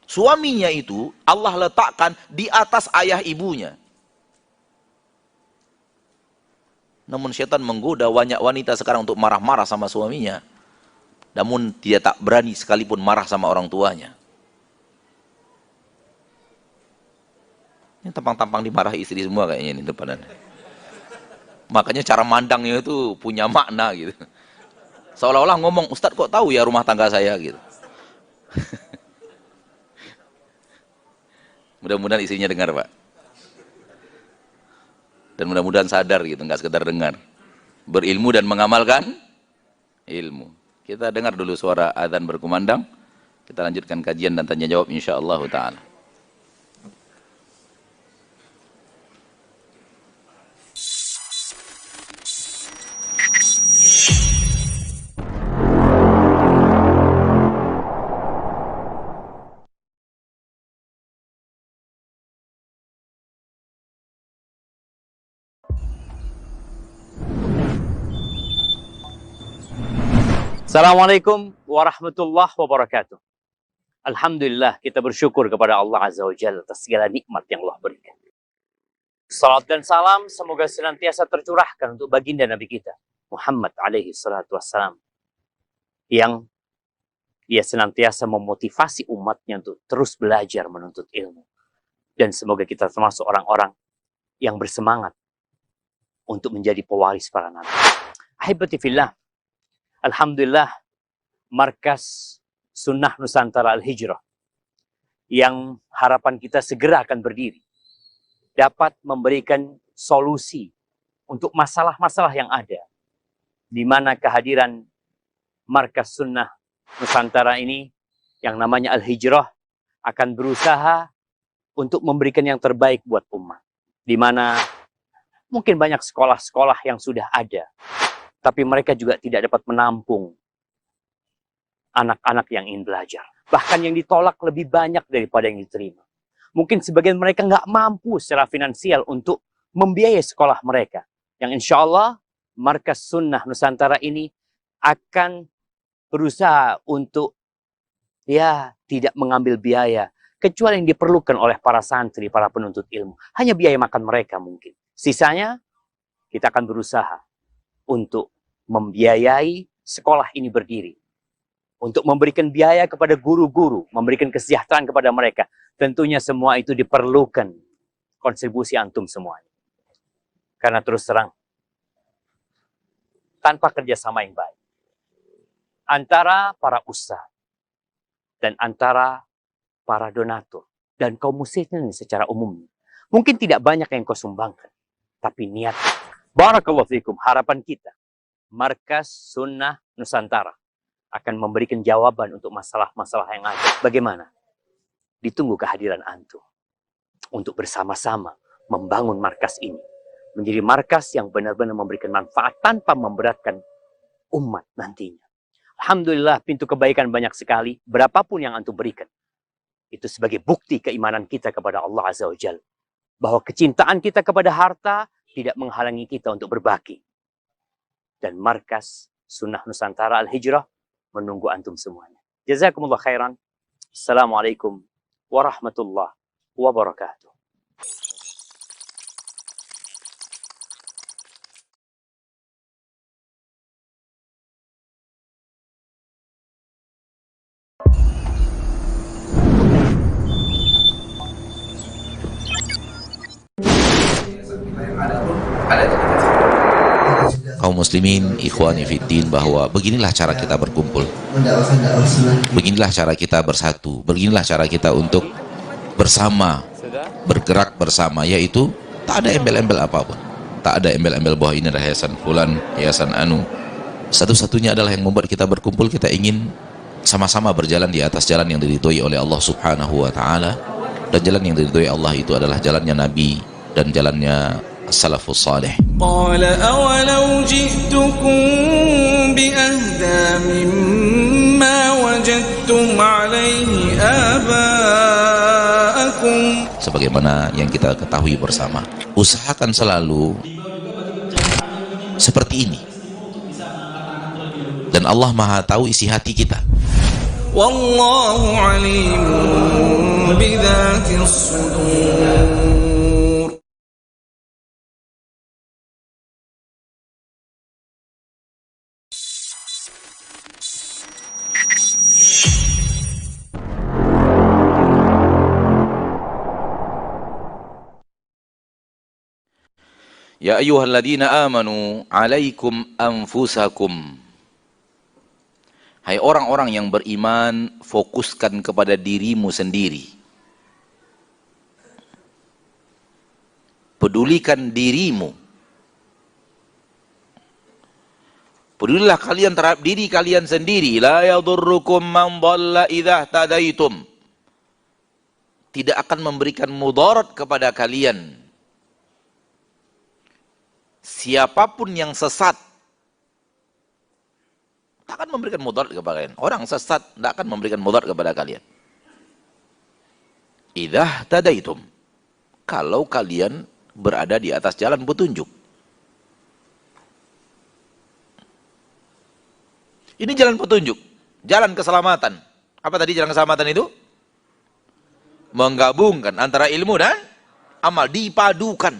Suaminya itu Allah letakkan di atas ayah ibunya. Namun syaitan menggoda banyak wanita sekarang untuk marah-marah sama suaminya. Namun dia tak berani sekalipun marah sama orang tuanya. Ini tampang-tampang dimarahi istri semua kayaknya ini depanan. Makanya cara mandangnya itu punya makna gitu. Seolah-olah ngomong, Ustadz kok tahu ya rumah tangga saya gitu. Mudah-mudahan istrinya dengar Pak. Dan mudah-mudahan sadar gitu, nggak sekedar dengar. Berilmu dan mengamalkan ilmu. Kita dengar dulu suara adzan berkumandang. Kita lanjutkan kajian dan tanya jawab insyaallah ta'ala. Assalamualaikum warahmatullahi wabarakatuh. Alhamdulillah, kita bersyukur kepada Allah Azza wa Jalla atas segala nikmat yang Allah berikan. Salat dan salam semoga senantiasa tercurahkan untuk baginda Nabi kita, Muhammad alaihi salatu wassalam, yang dia senantiasa memotivasi umatnya untuk terus belajar menuntut ilmu. Dan semoga kita termasuk orang-orang yang bersemangat untuk menjadi pewaris para nabi. Ahibati fillah, alhamdulillah, markas Sunnah Nusantara Al-Hijrah yang harapan kita segera akan berdiri dapat memberikan solusi untuk masalah-masalah yang ada, di mana kehadiran markas Sunnah Nusantara ini yang namanya Al-Hijrah akan berusaha untuk memberikan yang terbaik buat umat, di mana mungkin banyak sekolah-sekolah yang sudah ada, tapi mereka juga tidak dapat menampung anak-anak yang ingin belajar. Bahkan yang ditolak lebih banyak daripada yang diterima. Mungkin sebagian mereka nggak mampu secara finansial untuk membiayai sekolah mereka. Yang insya Allah, markas Sunnah Nusantara ini akan berusaha untuk tidak mengambil biaya, kecuali yang diperlukan oleh para santri, para penuntut ilmu. Hanya biaya makan mereka mungkin. Sisanya, kita akan berusaha untuk membiayai sekolah ini berdiri. Untuk memberikan biaya kepada guru-guru, memberikan kesejahteraan kepada mereka. Tentunya semua itu diperlukan kontribusi antum semuanya. Karena terus terang, tanpa kerjasama yang baik antara para ustadz dan antara para donatur dan kaum muslimin secara umum, mungkin tidak banyak yang kau sumbangkan, tapi niat. Barakallahu fikum. Harapan kita, Markas Sunnah Nusantara akan memberikan jawaban untuk masalah-masalah yang ada. Bagaimana? Ditunggu kehadiran antum untuk bersama-sama membangun markas ini menjadi markas yang benar-benar memberikan manfaat tanpa memberatkan umat nantinya. Alhamdulillah, pintu kebaikan banyak sekali. Berapapun yang antum berikan, itu sebagai bukti keimanan kita kepada Allah Azza wa Jalla. Bahwa kecintaan kita kepada harta tidak menghalangi kita untuk berbagi. Dan Markas Sunnah Nusantara Al-Hijrah menunggu antum semuanya. Jazakumullah khairan. Assalamualaikum warahmatullahi wabarakatuh. Kaum muslimin, ikhwani fiddin, bahwa beginilah cara kita berkumpul, beginilah cara kita bersatu, beginilah cara kita untuk bersama, bergerak bersama, yaitu tak ada embel-embel apapun, tak ada embel-embel bahwa ini adalah yayasan fulan, yayasan anu. Satu-satunya adalah yang membuat kita berkumpul, kita ingin sama-sama berjalan di atas jalan yang diridhoi oleh Allah Subhanahu wa Ta'ala, dan jalan yang diridhoi Allah itu adalah jalannya Nabi dan jalannya salafus salih. Qala awalau ji'tukum bi ahda mimma wajadtum alaihi aba'akum. Sebagaimana yang kita ketahui bersama, usahakan selalu seperti ini, dan Allah Maha tahu isi hati kita. Wallahu alimun bidzatis sudur. Ya ayyuhalladzina amanu alaikum anfusakum. Hai orang-orang yang beriman, fokuskan kepada dirimu sendiri. Pedulikan dirimu. Pedulilah kalian terhadap diri kalian sendiri. La yadurrukum man dhalla idza tadaitum. Tidak akan memberikan mudarat kepada kalian siapapun yang sesat. Tak akan memberikan mudarat kepada kalian. Orang sesat tidak akan memberikan mudarat kepada kalian. Idza tadaitum, kalau kalian berada di atas jalan petunjuk. Ini jalan petunjuk, jalan keselamatan. Apa tadi jalan keselamatan itu? Menggabungkan antara ilmu dan amal, dipadukan.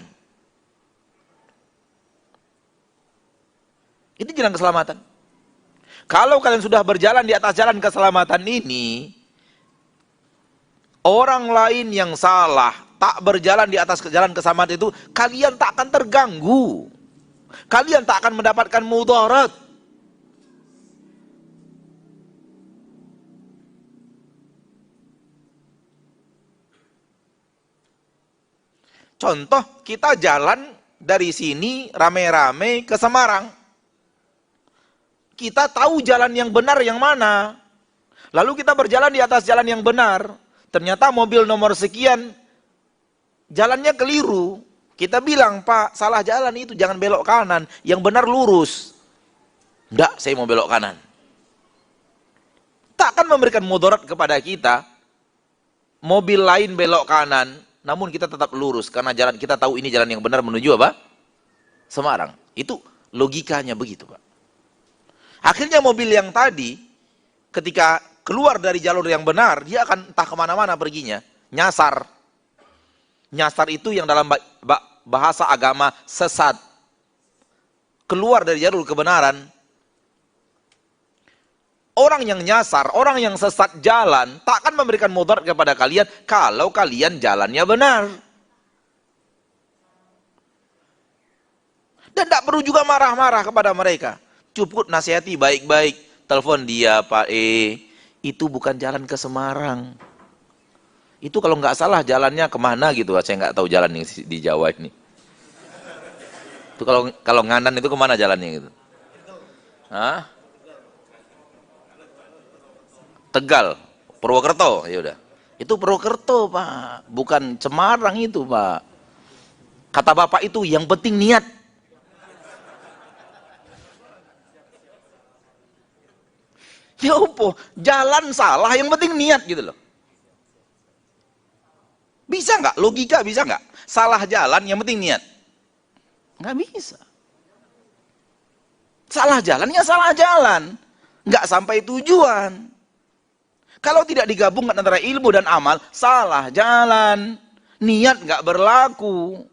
Ini jalan keselamatan. Kalau kalian sudah berjalan di atas jalan keselamatan ini, orang lain yang salah, tak berjalan di atas jalan keselamatan itu, kalian tak akan terganggu. Kalian tak akan mendapatkan mudarat. Contoh, kita jalan dari sini rame-rame ke Semarang. Kita tahu jalan yang benar yang mana. Lalu kita berjalan di atas jalan yang benar. Ternyata mobil nomor sekian jalannya keliru. Kita bilang, Pak, salah jalan itu, jangan belok kanan. Yang benar lurus. Enggak, saya mau belok kanan. Tak akan memberikan mudarat kepada kita. Mobil lain belok kanan, namun kita tetap lurus. Karena jalan kita tahu ini jalan yang benar menuju apa? Semarang. Itu logikanya begitu, Pak. Akhirnya mobil yang tadi, ketika keluar dari jalur yang benar, dia akan entah kemana-mana perginya. Nyasar. Nyasar itu yang dalam bahasa agama sesat. Keluar dari jalur kebenaran. Orang yang nyasar, orang yang sesat jalan, tak akan memberikan mudarat kepada kalian kalau kalian jalannya benar. Dan tidak perlu juga marah-marah kepada mereka. Cukup nasihati baik-baik. Telepon dia, Pak itu bukan jalan ke Semarang. Itu kalau nggak salah jalannya kemana gitu. Saya nggak tahu jalan di Jawa ini. Itu kalau Nganan itu kemana jalannya gitu? Hah? Tegal, Purwokerto, ya udah. Itu Purwokerto, Pak. Bukan Semarang itu, Pak. Kata Bapak itu yang penting niat. Ya opo, jalan salah, yang penting niat gitu loh. Bisa nggak? Logika bisa nggak? Salah jalan, yang penting niat. Nggak bisa. Salah jalan, ya salah jalan. Nggak sampai tujuan. Kalau tidak digabungkan antara ilmu dan amal, salah jalan. Niat nggak berlaku.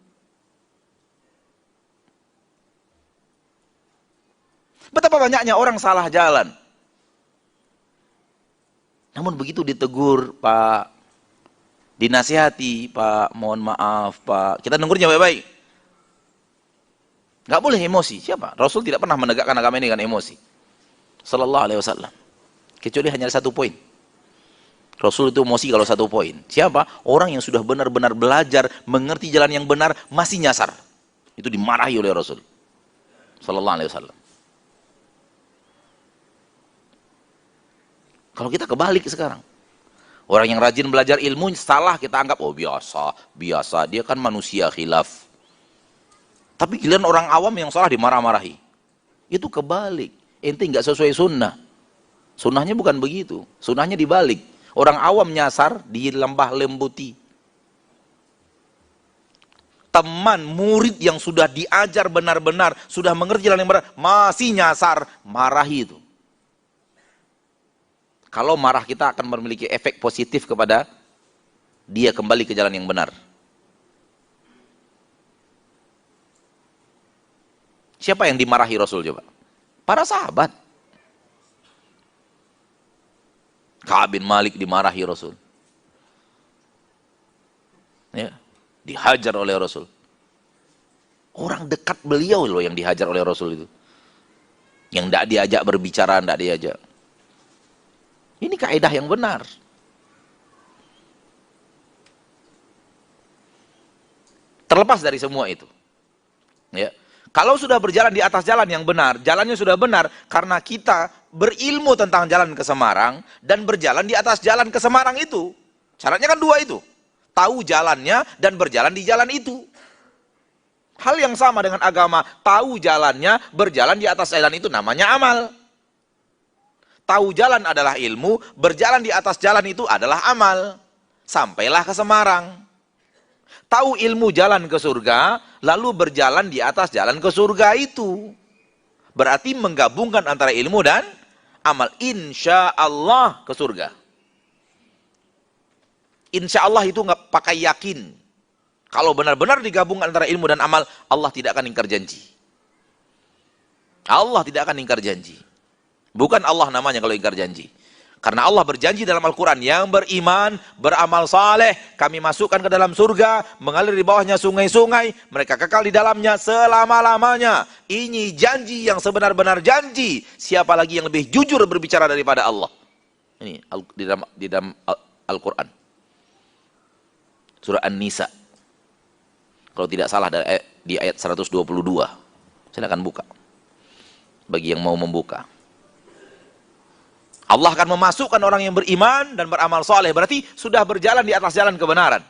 Betapa banyaknya orang salah jalan. Namun begitu ditegur, Pak, dinasihati, Pak, mohon maaf, Pak. Kita dengernya baik-baik. Nggak boleh emosi. Siapa? Rasul tidak pernah menegakkan agama ini dengan emosi. Sallallahu alaihi wasallam. Kecuali hanya satu poin. Rasul itu emosi kalau satu poin. Siapa? Orang yang sudah benar-benar belajar, mengerti jalan yang benar, masih nyasar. Itu dimarahi oleh Rasul. Sallallahu alaihi wasallam. Kalau kita kebalik sekarang. Orang yang rajin belajar ilmu, salah kita anggap, oh biasa. Dia kan manusia khilaf. Tapi giliran orang awam yang salah dimarah-marahi. Itu kebalik. Ente nggak sesuai sunnah. Sunnahnya bukan begitu. Sunnahnya dibalik. Orang awam nyasar, dilembah lembuti. Teman, murid yang sudah diajar benar-benar, sudah mengerti jalan yang benar, masih nyasar, marahi itu. Kalau marah kita akan memiliki efek positif kepada dia kembali ke jalan yang benar. Siapa yang dimarahi Rasul coba? Para sahabat. Ka'ab bin Malik dimarahi Rasul. Ya, dihajar oleh Rasul. Orang dekat beliau loh yang dihajar oleh Rasul itu. Yang tidak diajak berbicara, tidak diajak. Ini kaidah yang benar. Terlepas dari semua itu. Ya. Kalau sudah berjalan di atas jalan yang benar, jalannya sudah benar karena kita berilmu tentang jalan ke Semarang dan berjalan di atas jalan ke Semarang itu. Syaratnya kan dua itu. Tahu jalannya dan berjalan di jalan itu. Hal yang sama dengan agama, tahu jalannya, berjalan di atas jalan itu namanya amal. Tahu jalan adalah ilmu, berjalan di atas jalan itu adalah amal. Sampailah ke Semarang. Tahu ilmu jalan ke surga, lalu berjalan di atas jalan ke surga itu. Berarti menggabungkan antara ilmu dan amal. Insya Allah ke surga. Insya Allah itu nggak pakai yakin. Kalau benar-benar digabungkan antara ilmu dan amal, Allah tidak akan ingkar janji. Allah tidak akan ingkar janji. Bukan Allah namanya kalau ingkar janji. Karena Allah berjanji dalam Al-Quran, yang beriman, beramal saleh, kami masukkan ke dalam surga, mengalir di bawahnya sungai-sungai, mereka kekal di dalamnya selama-lamanya. Ini janji yang sebenar-benar janji. Siapa lagi yang lebih jujur berbicara daripada Allah? Ini di dalam Al-Quran. Surah An-Nisa. Kalau tidak salah di ayat 122. Silakan buka. Bagi yang mau membuka. Allah akan memasukkan orang yang beriman dan beramal soleh. Berarti sudah berjalan di atas jalan kebenaran.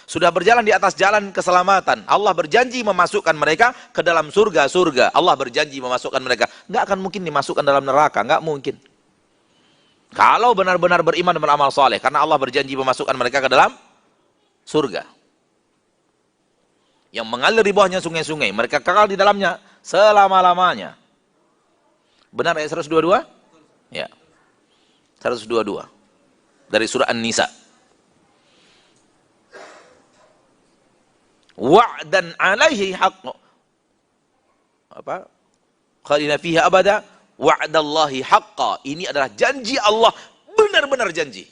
Sudah berjalan di atas jalan keselamatan. Allah berjanji memasukkan mereka ke dalam surga-surga. Allah berjanji memasukkan mereka. Nggak akan mungkin dimasukkan dalam neraka. Nggak mungkin. Kalau benar-benar beriman dan beramal soleh. Karena Allah berjanji memasukkan mereka ke dalam surga. Yang mengalir di bawahnya sungai-sungai. Mereka kekal di dalamnya selama-lamanya. Benar ayat 122? Ya. 122 dari surah An-Nisa. Wa'dan 'alaihi haqq. Apa? Khalina fiha abada, wa'dallahi haqqa. Ini adalah janji Allah, benar-benar janji.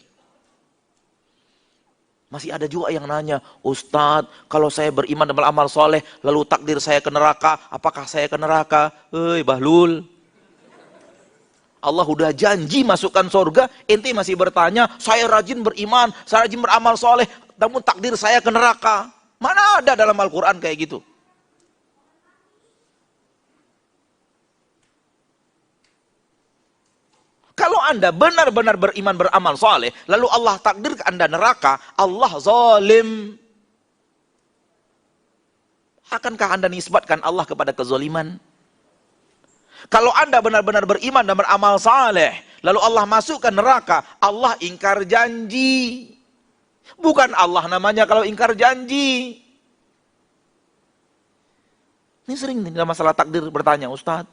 Masih ada juga yang nanya, Ustadz, kalau saya beriman dan beramal soleh, lalu takdir saya ke neraka, apakah saya ke neraka? Hei Bahlul, Allah udah janji masukkan surga, ente masih bertanya, saya rajin beriman, saya rajin beramal soleh, namun takdir saya ke neraka. Mana ada dalam Al-Quran kayak gitu? Kalau Anda benar-benar beriman beramal soleh, lalu Allah takdir ke Anda neraka, Allah zalim. Akankah Anda nisbatkan Allah kepada kezaliman? Kalau Anda benar-benar beriman dan beramal soleh, lalu Allah masukkan neraka, Allah ingkar janji. Bukan Allah namanya kalau ingkar janji. Ini sering nih dalam masalah takdir bertanya, Ustadz,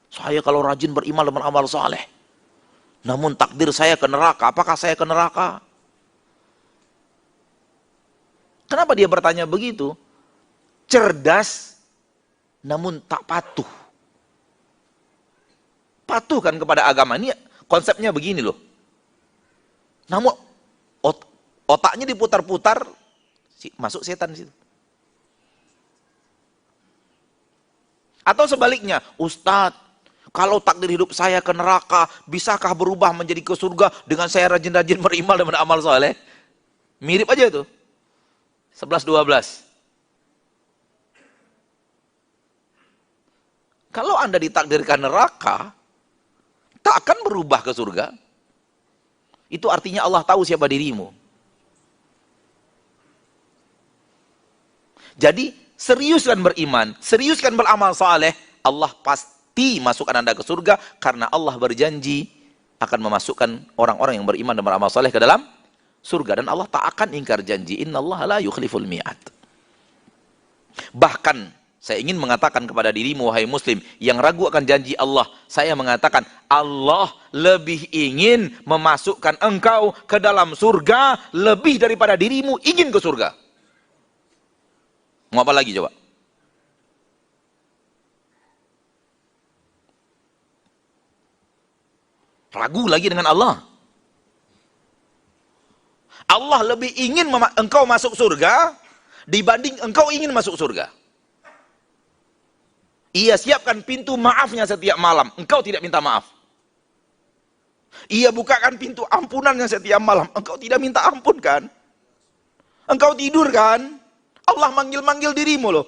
saya kalau rajin beriman dan beramal soleh, namun takdir saya ke neraka, apakah saya ke neraka? Kenapa dia bertanya begitu? Cerdas, namun tak patuh. Patuh kan kepada agama, ini konsepnya begini loh. Namun otaknya diputar-putar, masuk setan di situ. Atau sebaliknya, Ustadz, kalau takdir hidup saya ke neraka, bisakah berubah menjadi ke surga dengan saya rajin-rajin beriman dan beramal soleh? Mirip aja itu. 11-12. Kalau Anda ditakdirkan neraka, tak akan berubah ke surga. Itu artinya Allah tahu siapa dirimu. Jadi, seriuskan beriman, seriuskan beramal soleh, Allah pasti masukkan Anda ke surga, karena Allah berjanji akan memasukkan orang-orang yang beriman dan beramal soleh ke dalam surga. Dan Allah tak akan ingkar janji. Innallaha la yukhliful mi'ad. Bahkan, saya ingin mengatakan kepada dirimu, wahai muslim, yang ragu akan janji Allah, saya mengatakan, Allah lebih ingin memasukkan engkau ke dalam surga, lebih daripada dirimu ingin ke surga. Mau apa lagi coba? Ragu lagi dengan Allah. Allah lebih ingin engkau masuk surga dibanding engkau ingin masuk surga. Ia siapkan pintu maafnya setiap malam, engkau tidak minta maaf. Ia bukakan pintu ampunannya setiap malam, engkau tidak minta ampun kan? Engkau tidur kan? Allah manggil-manggil dirimu loh.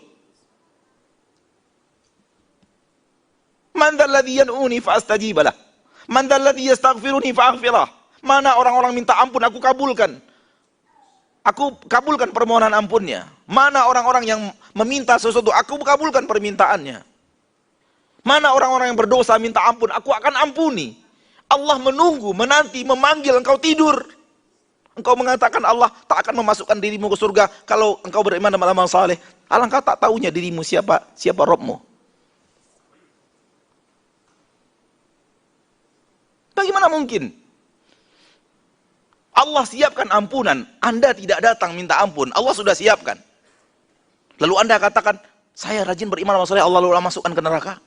Man dzalladzi yan'uni fa'astajib lah. Man dzalladzi yastaghfiruni fa'aghfirah. Mana orang-orang minta ampun, aku kabulkan. Aku kabulkan permohonan ampunnya. Mana orang-orang yang meminta sesuatu, aku kabulkan permintaannya. Mana orang-orang yang berdosa minta ampun, aku akan ampuni. Allah menunggu, menanti, memanggil, engkau tidur. Engkau mengatakan Allah tak akan memasukkan dirimu ke surga kalau engkau beriman dan beramal saleh. Alangkah tak tahunya dirimu siapa Rabbmu. Bagaimana mungkin? Allah siapkan ampunan, Anda tidak datang minta ampun, Allah sudah siapkan. Lalu Anda katakan, saya rajin beriman dan saleh, Allah lalu masukkan ke neraka.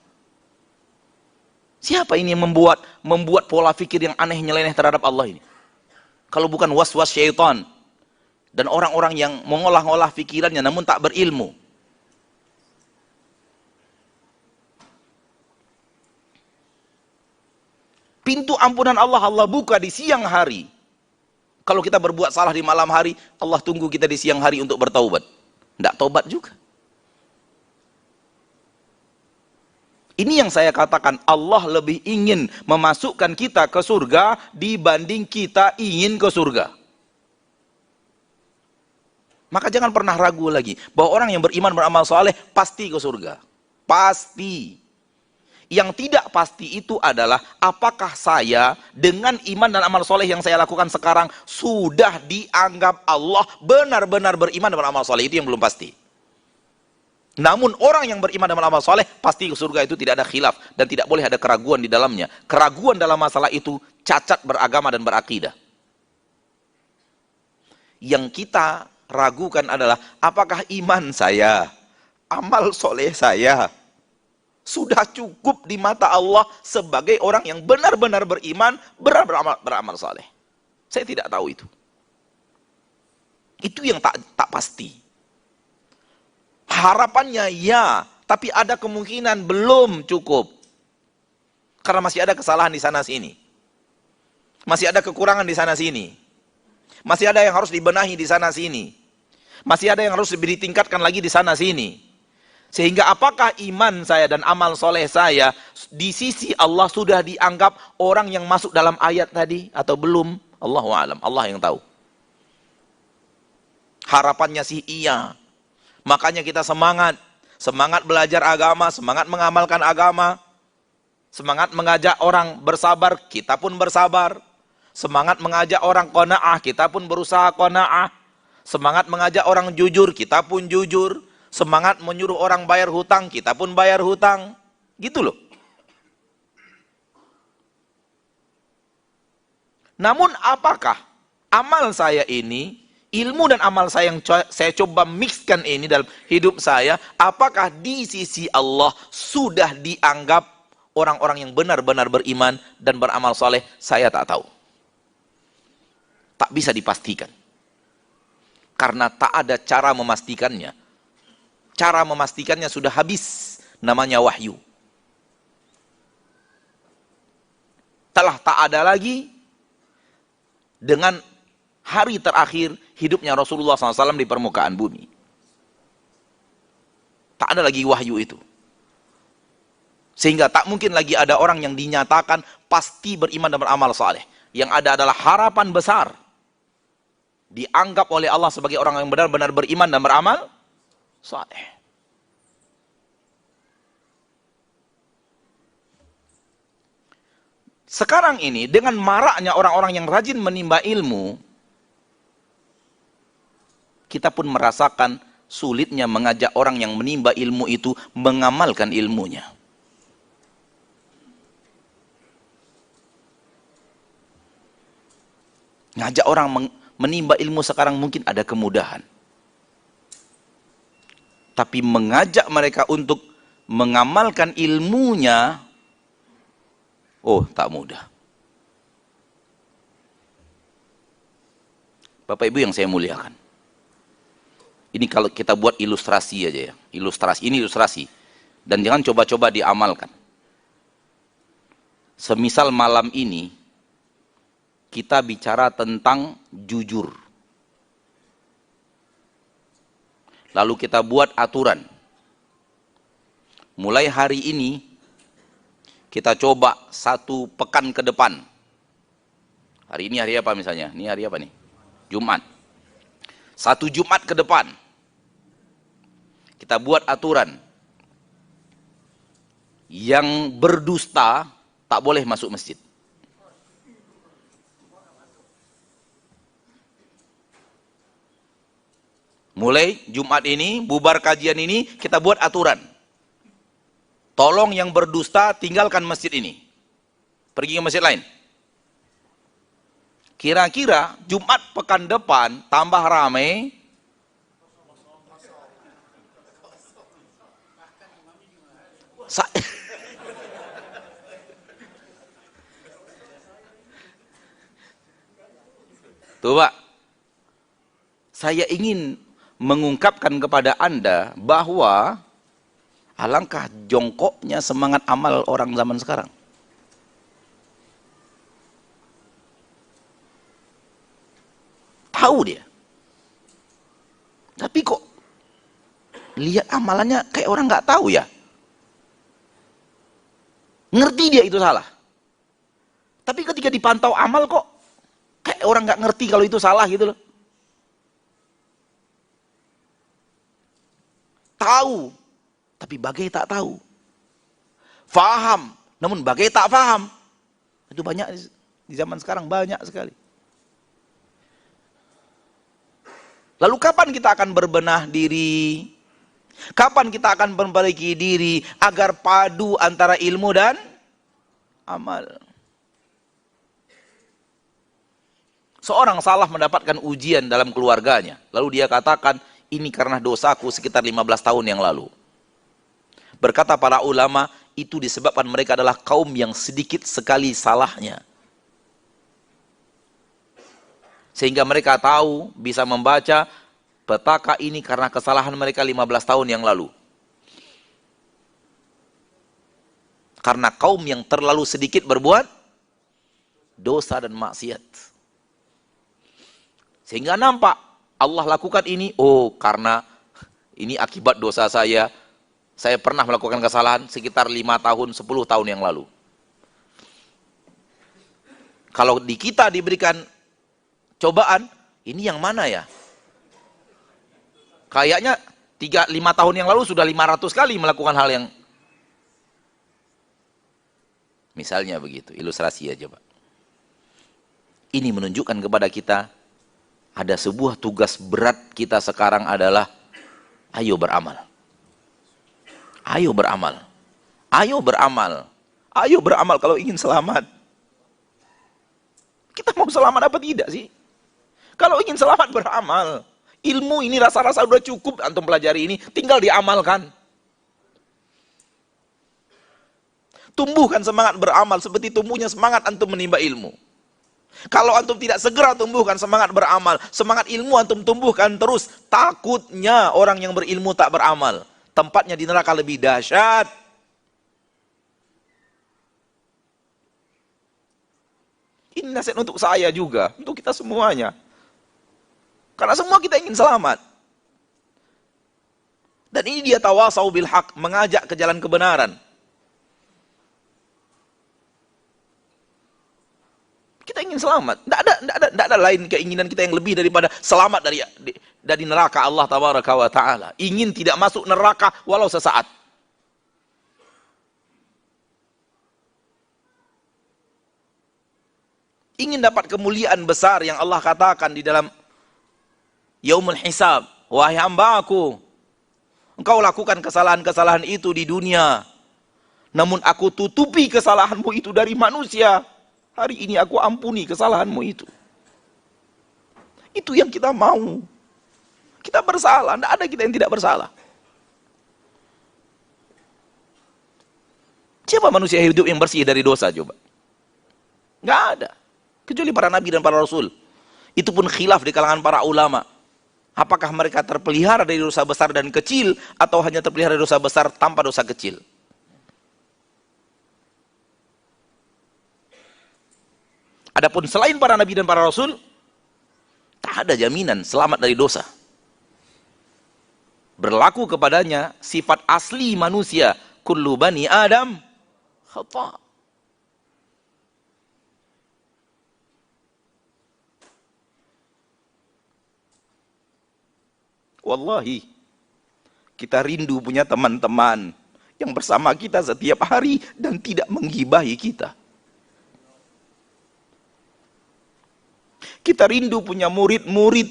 Siapa ini yang membuat pola fikir yang aneh nyeleneh terhadap Allah ini? Kalau bukan was-was syaitan dan orang-orang yang mengolah-olah pikirannya namun tak berilmu. Pintu ampunan Allah buka di siang hari. Kalau kita berbuat salah di malam hari, Allah tunggu kita di siang hari untuk bertaubat. Tidak taubat juga. Ini yang saya katakan, Allah lebih ingin memasukkan kita ke surga dibanding kita ingin ke surga. Maka jangan pernah ragu lagi bahwa orang yang beriman beramal saleh pasti ke surga. Pasti. Yang tidak pasti itu adalah apakah saya dengan iman dan amal soleh yang saya lakukan sekarang sudah dianggap Allah benar-benar beriman dan beramal soleh. Itu yang belum pasti. Namun orang yang beriman dan beramal soleh pasti ke surga, itu tidak ada khilaf dan tidak boleh ada keraguan di dalamnya. Keraguan dalam masalah itu cacat beragama dan berakidah. Yang kita ragukan adalah apakah iman saya, amal soleh saya sudah cukup di mata Allah sebagai orang yang benar-benar beriman, beramal soleh. Saya tidak tahu itu. Itu yang tak pasti. Harapannya ya, tapi ada kemungkinan belum cukup. Karena masih ada kesalahan di sana sini. Masih ada kekurangan di sana sini. Masih ada yang harus dibenahi di sana sini. Masih ada yang harus ditingkatkan lagi di sana sini. Sehingga apakah iman saya dan amal soleh saya di sisi Allah sudah dianggap orang yang masuk dalam ayat tadi atau belum? Allahu a'lam, Allah yang tahu. Harapannya sih iya. Makanya kita semangat belajar agama, semangat mengamalkan agama, semangat mengajak orang bersabar, kita pun bersabar. Semangat mengajak orang qanaah, kita pun berusaha qanaah. Semangat mengajak orang jujur, kita pun jujur. Semangat menyuruh orang bayar hutang, kita pun bayar hutang. Gitu loh. Namun apakah amal saya ini, ilmu dan amal saya yang saya coba mixkan ini dalam hidup saya, apakah di sisi Allah sudah dianggap orang-orang yang benar-benar beriman dan beramal soleh? Saya tak tahu. Tak bisa dipastikan. Karena tak ada cara memastikannya. Cara memastikannya sudah habis, namanya wahyu. Telah tak ada lagi dengan hari terakhir hidupnya Rasulullah SAW di permukaan bumi. Tak ada lagi wahyu itu. Sehingga tak mungkin lagi ada orang yang dinyatakan pasti beriman dan beramal saleh. Yang ada adalah harapan besar. Dianggap oleh Allah sebagai orang yang benar-benar beriman dan beramal saleh. Sekarang ini dengan maraknya orang-orang yang rajin menimba ilmu, kita pun merasakan sulitnya mengajak orang yang menimba ilmu itu mengamalkan ilmunya. Ngajak orang menimba ilmu sekarang mungkin ada kemudahan. Tapi mengajak mereka untuk mengamalkan ilmunya, oh tak mudah. Bapak Ibu yang saya muliakan. Ini kalau kita buat ilustrasi aja ya. Ilustrasi, ini ilustrasi. Dan jangan coba-coba diamalkan. Semisal malam ini, kita bicara tentang jujur. Lalu kita buat aturan. Mulai hari ini, kita coba 1 pekan ke depan. Hari ini hari apa misalnya? Ini hari apa nih? Jumat. 1 Jumat ke depan. Kita buat aturan. Yang berdusta tak boleh masuk masjid. Mulai Jumat ini, bubar kajian ini, kita buat aturan. Tolong yang berdusta tinggalkan masjid ini. Pergi ke masjid lain. Kira-kira Jumat pekan depan tambah ramai. Tuh Pak, saya ingin mengungkapkan kepada Anda bahwa alangkah jongkoknya semangat amal orang zaman sekarang. Tahu dia. Tapi kok lihat amalannya kayak orang nggak tahu ya. Ngerti dia itu salah. Tapi ketika dipantau amal kok kayak orang nggak ngerti kalau itu salah gitu loh. Tahu, tapi bagai tak tahu. Faham, namun bagai tak faham. Itu banyak di zaman sekarang, banyak sekali. Lalu kapan kita akan berbenah diri? Kapan kita akan memperbaiki diri agar padu antara ilmu dan amal? Seorang salah mendapatkan ujian dalam keluarganya. Lalu dia katakan, ini karena dosaku sekitar 15 tahun yang lalu. Berkata para ulama, itu disebabkan mereka adalah kaum yang sedikit sekali salahnya. Sehingga mereka tahu, bisa membaca petaka ini karena kesalahan mereka 15 tahun yang lalu. Karena kaum yang terlalu sedikit berbuat dosa dan maksiat. Sehingga nampak Allah lakukan ini, oh karena ini akibat dosa saya. Saya pernah melakukan kesalahan sekitar 5 tahun, 10 tahun yang lalu. Kalau di kita diberikan cobaan, ini yang mana ya? Kayaknya 5 tahun yang lalu sudah 500 kali melakukan hal yang misalnya begitu, ilustrasi aja Pak. Ini menunjukkan kepada kita ada sebuah tugas berat kita sekarang adalah ayo beramal. Ayo beramal. Ayo beramal. Ayo beramal kalau ingin selamat. Kita mau selamat apa tidak sih? Kalau ingin selamat beramal. Ilmu ini rasa-rasa udah cukup antum pelajari ini, tinggal diamalkan. Tumbuhkan semangat beramal seperti tumbuhnya semangat antum menimba ilmu. Kalau antum tidak segera tumbuhkan semangat beramal, semangat ilmu antum tumbuhkan terus, takutnya orang yang berilmu tak beramal. Tempatnya di neraka lebih dahsyat. Ini nasihat untuk saya juga, untuk kita semuanya. Karena semua kita ingin selamat. Dan ini dia tawasau bil haq, mengajak ke jalan kebenaran. Kita ingin selamat. Tidak ada lain keinginan kita yang lebih daripada selamat dari neraka Allah tabaraka wa ta'ala. Ingin tidak masuk neraka walau sesaat. Ingin dapat kemuliaan besar yang Allah katakan di dalam Yaumul Hisab. Wahai hambaku, engkau lakukan kesalahan-kesalahan itu di dunia. Namun aku tutupi kesalahanmu itu dari manusia. Hari ini aku ampuni kesalahanmu itu. Itu yang kita mau. Kita bersalah, tidak ada kita yang tidak bersalah. Siapa manusia hidup yang bersih dari dosa coba? Nggak ada. Kecuali para nabi dan para rasul. Itu pun khilaf di kalangan para ulama. Apakah mereka terpelihara dari dosa besar dan kecil, atau hanya terpelihara dari dosa besar tanpa dosa kecil? Adapun selain para nabi dan para rasul, tak ada jaminan selamat dari dosa. Berlaku kepadanya sifat asli manusia, kullu bani Adam khata'. Wallahi, kita rindu punya teman-teman yang bersama kita setiap hari dan tidak menggibahi kita. Kita rindu punya murid-murid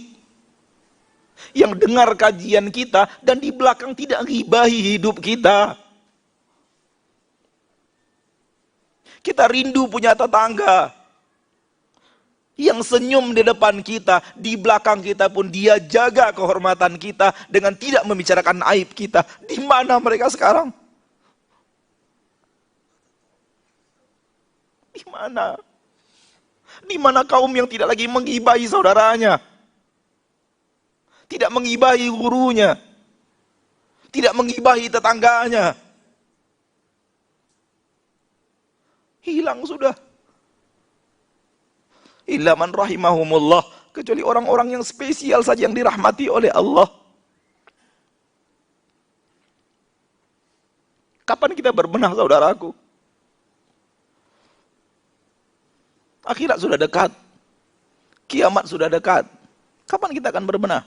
yang dengar kajian kita dan di belakang tidak ghibahi hidup kita. Kita rindu punya tetangga yang senyum di depan kita, di belakang kita pun dia jaga kehormatan kita dengan tidak membicarakan aib kita. Di mana mereka sekarang? Di mana? Di mana kaum yang tidak lagi menggibahi saudaranya? Tidak menggibahi gurunya? Tidak menggibahi tetangganya? Hilang sudah. Illa man rahimahumullah, kecuali orang-orang yang spesial saja yang dirahmati oleh Allah. Kapan kita berbenah saudaraku? Akhirat sudah dekat. Kiamat sudah dekat. Kapan kita akan berbenah?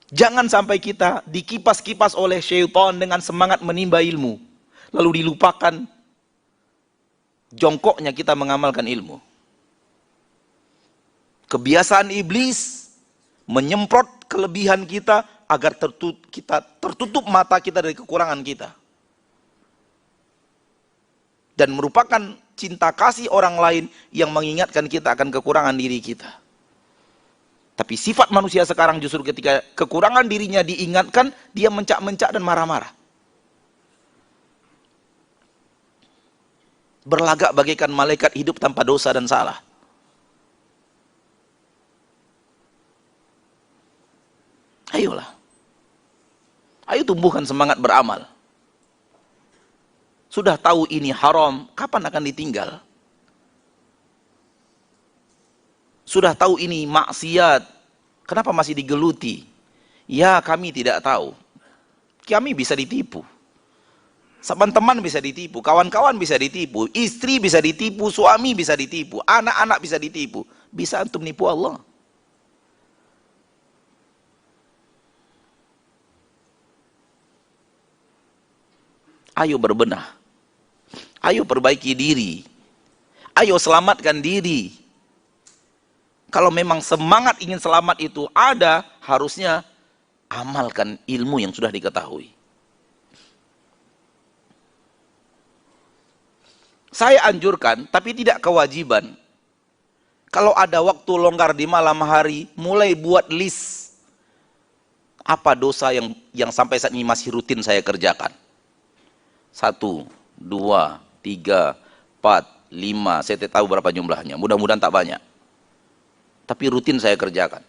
Jangan sampai kita dikipas-kipas oleh syaitan dengan semangat menimba ilmu. Lalu dilupakan jongkoknya kita mengamalkan ilmu. Kebiasaan iblis menyemprot kelebihan kita agar tertutup mata kita dari kekurangan kita. Dan merupakan cinta kasih orang lain yang mengingatkan kita akan kekurangan diri kita. Tapi sifat manusia sekarang justru ketika kekurangan dirinya diingatkan, dia mencak-mencak dan marah-marah. Berlagak bagaikan malaikat hidup tanpa dosa dan salah. Ayolah. Ayo tumbuhkan semangat beramal. Sudah tahu ini haram, kapan akan ditinggal? Sudah tahu ini maksiat, kenapa masih digeluti? Ya, kami tidak tahu. Kami bisa ditipu. Teman-teman bisa ditipu, kawan-kawan bisa ditipu, istri bisa ditipu, suami bisa ditipu, anak-anak bisa ditipu. Bisa antum nipu Allah? Ayo berbenah. Ayo perbaiki diri. Ayo selamatkan diri. Kalau memang semangat ingin selamat itu ada, harusnya amalkan ilmu yang sudah diketahui. Saya anjurkan, tapi tidak kewajiban. Kalau ada waktu longgar di malam hari, mulai buat list. Apa dosa yang sampai saat ini masih rutin saya kerjakan? 1, 2, 3, 4, 5, saya tidak tahu berapa jumlahnya, mudah-mudahan tak banyak. Tapi rutin saya kerjakan.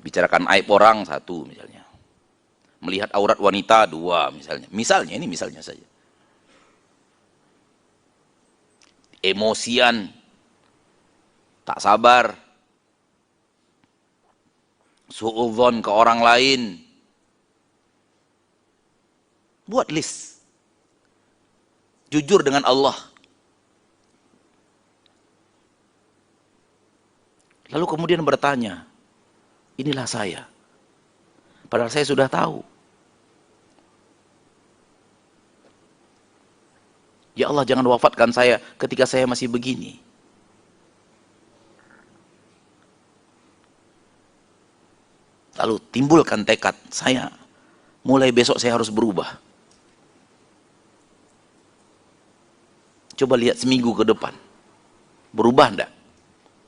Bicarakan aib orang 1 misalnya. Melihat aurat wanita 2 misalnya. Misalnya, ini misalnya saja. Emosian, tak sabar, suudzon ke orang lain. Buat list. Jujur dengan Allah. Lalu kemudian bertanya, inilah saya. Padahal saya sudah tahu. Ya Allah, jangan wafatkan saya ketika saya masih begini. Lalu timbulkan tekad, saya mulai besok saya harus berubah. Coba lihat seminggu ke depan. Berubah enggak?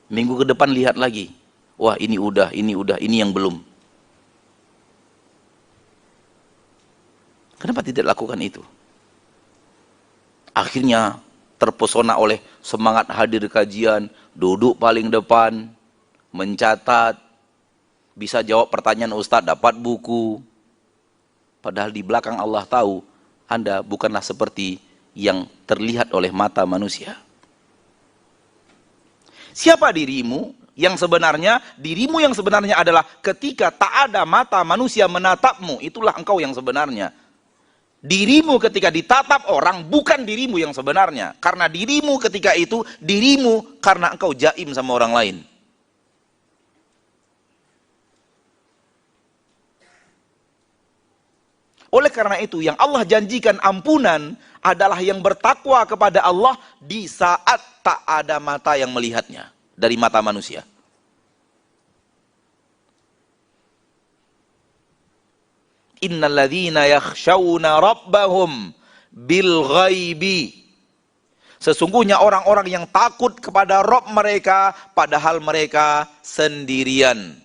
Minggu ke depan lihat lagi. Wah, ini udah, ini yang belum. Kenapa tidak lakukan itu? Akhirnya terpesona oleh semangat hadir kajian, duduk paling depan, mencatat, bisa jawab pertanyaan Ustadz, dapat buku. Padahal di belakang Allah tahu, Anda bukanlah seperti yang terlihat oleh mata manusia. Siapa dirimu yang sebenarnya? Dirimu yang sebenarnya adalah ketika tak ada mata manusia menatapmu, itulah engkau yang sebenarnya. Dirimu ketika ditatap orang bukan dirimu yang sebenarnya. Karena dirimu ketika itu, dirimu karena engkau jaim sama orang lain. Oleh karena itu, yang Allah janjikan ampunan adalah yang bertakwa kepada Allah di saat tak ada mata yang melihatnya dari mata manusia. Innalladzina yakhshawna rabbahum bil ghaibi. Sesungguhnya orang-orang yang takut kepada Rabb mereka padahal mereka sendirian.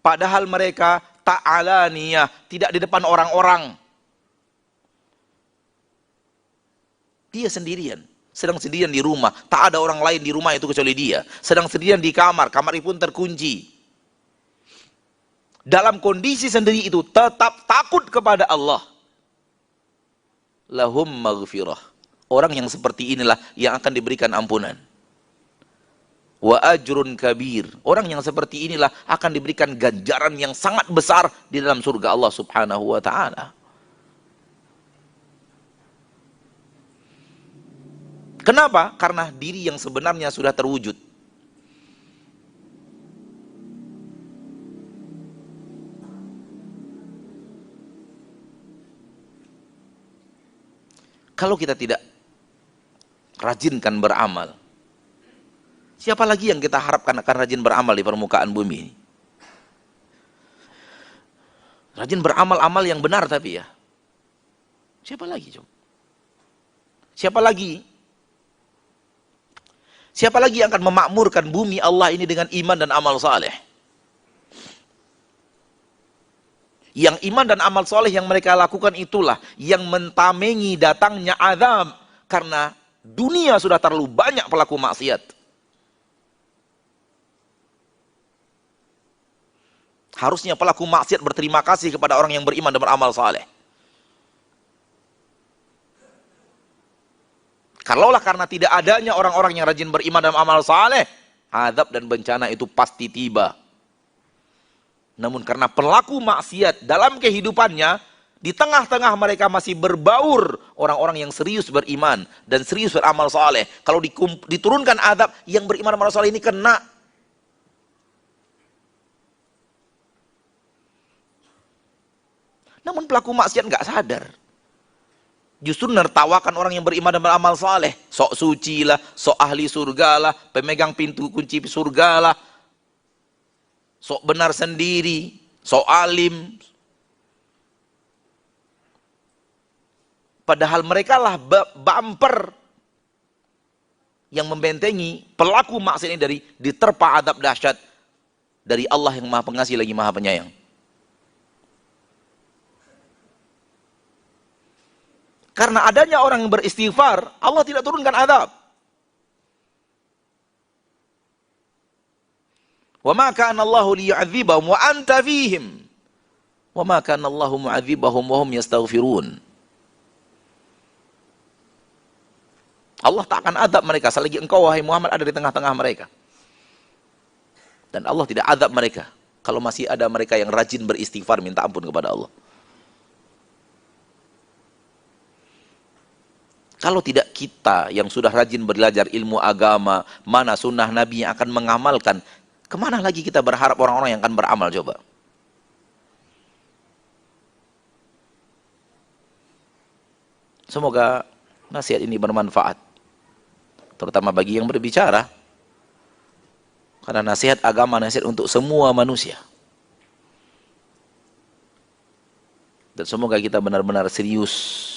Padahal mereka ta'alaniyah, tidak di depan orang-orang. Dia sendirian, sedang sendirian di rumah. Tak ada orang lain di rumah itu kecuali dia. Sedang sendirian di kamar, kamar pun terkunci. Dalam kondisi sendiri itu tetap takut kepada Allah. Lahum maghfirah. Orang yang seperti inilah yang akan diberikan ampunan. Wa ajrun kabir. Orang yang seperti inilah akan diberikan ganjaran yang sangat besar di dalam surga Allah Subhanahu wa taala. Kenapa? Karena diri yang sebenarnya sudah terwujud. Kalau kita tidak rajinkan beramal, siapa lagi yang kita harapkan akan rajin beramal di permukaan bumi ini? Rajin beramal-amal yang benar tapi ya. Siapa lagi coba? Siapa lagi? Siapa lagi yang akan memakmurkan bumi Allah ini dengan iman dan amal saleh? Yang iman dan amal soleh yang mereka lakukan itulah yang mentamengi datangnya azab. Karena dunia sudah terlalu banyak pelaku maksiat. Harusnya pelaku maksiat berterima kasih kepada orang yang beriman dan beramal saleh. Kalaulah karena tidak adanya orang-orang yang rajin beriman dan amal saleh, azab dan bencana itu pasti tiba. Namun karena pelaku maksiat dalam kehidupannya, di tengah-tengah mereka masih berbaur orang-orang yang serius beriman dan serius beramal saleh. Kalau diturunkan azab, yang beriman dan beramal saleh ini kena. Namun pelaku maksiat nggak sadar. Justru nertawakan orang yang beriman dan beramal saleh. Sok suci lah, sok ahli surga lah, pemegang pintu kunci surga lah. Sok benar sendiri, sok alim. Padahal mereka lah bumper yang membentengi pelaku maksiat ini dari diterpa azab dahsyat dari Allah yang Maha Pengasih lagi Maha Penyayang. Karena adanya orang yang beristighfar, Allah tidak turunkan azab. Wa ma kana Allahu liyu'adzibahum wa anta fihim. Wa ma kana Allahu mu'adzibahum wa hum yastaghfirun. Allah tak akan azab mereka selagi engkau wahai Muhammad ada di tengah-tengah mereka. Dan Allah tidak azab mereka kalau masih ada mereka yang rajin beristighfar minta ampun kepada Allah. Kalau tidak kita yang sudah rajin belajar ilmu agama, mana sunnah Nabi yang akan mengamalkan, kemana lagi kita berharap orang-orang yang akan beramal coba? Semoga nasihat ini bermanfaat, terutama bagi yang berbicara. Karena nasihat agama, nasihat untuk semua manusia. Dan semoga kita benar-benar serius.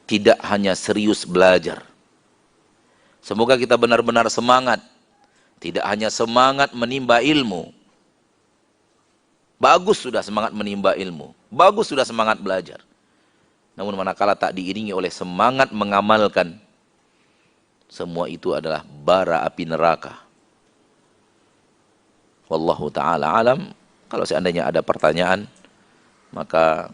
Tidak hanya serius belajar. Semoga kita benar-benar semangat. Tidak hanya semangat menimba ilmu. Bagus sudah semangat menimba ilmu. Bagus sudah semangat belajar. Namun manakala tak diiringi oleh semangat mengamalkan, semua itu adalah bara api neraka. Wallahu ta'ala alam. Kalau seandainya ada pertanyaan, maka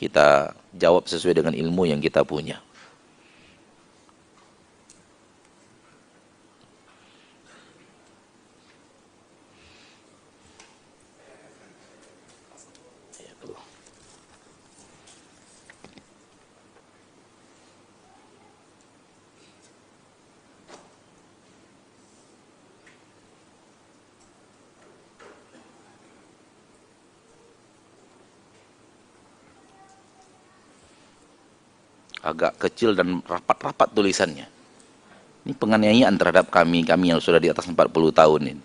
kita jawab sesuai dengan ilmu yang kita punya. Agak kecil dan rapat-rapat tulisannya. Ini penganiayaan terhadap kami yang sudah di atas 40 tahun ini.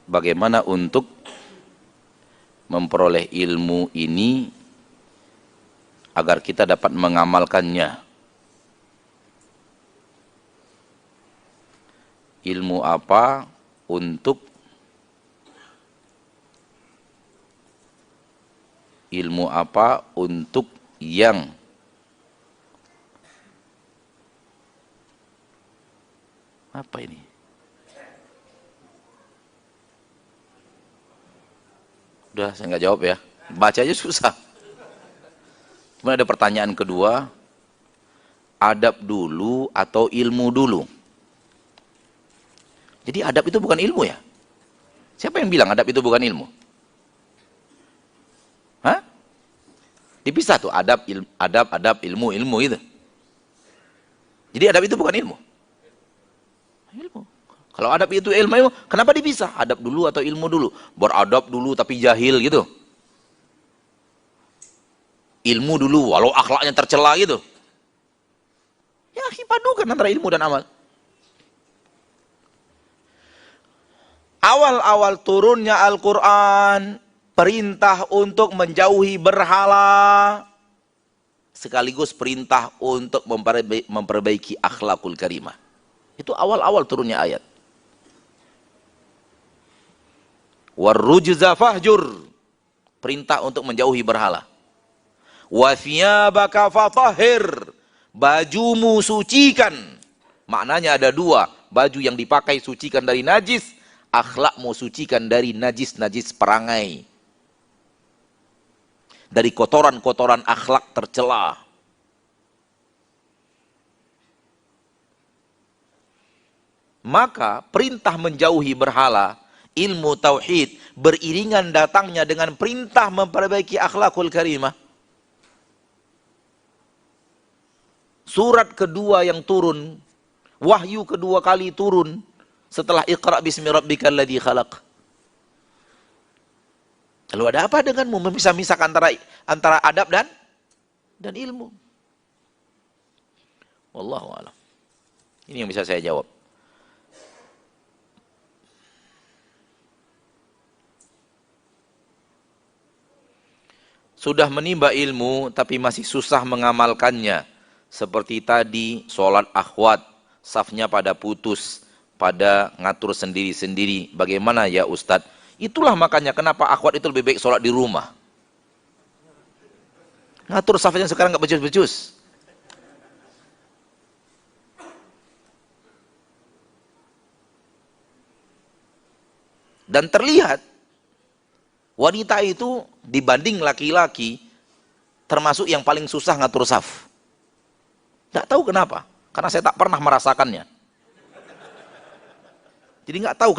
Bagaimana untuk memperoleh ilmu ini agar kita dapat mengamalkannya? Ilmu apa untuk yang apa ini? Udah, saya nggak jawab ya. Baca aja susah. Kemudian ada pertanyaan kedua, adab dulu atau ilmu dulu? Jadi adab itu bukan ilmu ya? Siapa yang bilang adab itu bukan ilmu? Hah? Dipisah tuh adab, ilmu itu. Jadi adab itu bukan ilmu. Ilmu. Kalau adab itu ilmu, kenapa dipisah? Adab dulu atau ilmu dulu? Beradab dulu tapi jahil gitu. Ilmu dulu walau akhlaknya tercela gitu. Ya, padukan antara ilmu dan amal. Awal-awal turunnya Al-Quran, perintah untuk menjauhi berhala, sekaligus perintah untuk memperbaiki akhlakul karimah. Itu awal-awal turunnya ayat. Warrujza fahjur, perintah untuk menjauhi berhala. Wa thiyabaka fatahhir, bajumu sucikan. Maknanya ada dua, baju yang dipakai sucikan dari najis, akhlakmu sucikan dari najis-najis perangai, dari kotoran-kotoran akhlak tercela. Maka perintah menjauhi berhala, ilmu tauhid beriringan datangnya dengan perintah memperbaiki akhlakul karimah. Surat kedua yang turun, wahyu kedua kali turun setelah Iqra bismi rabbikal ladzi khalaq. Lalu ada apa denganmu memisah-misahkan antara adab dan ilmu? Wallahu a'lam. Ini yang bisa saya jawab. Sudah menimba ilmu tapi masih susah mengamalkannya. Seperti tadi, sholat akhwat, safnya pada putus, pada ngatur sendiri-sendiri. Bagaimana ya Ustadz? Itulah makanya kenapa akhwat itu lebih baik sholat di rumah. Ngatur safnya sekarang nggak becus-becus. Dan terlihat, wanita itu dibanding laki-laki termasuk yang paling susah ngatur saf. Tidak tahu kenapa, karena saya tak pernah merasakannya. Jadi nggak tahu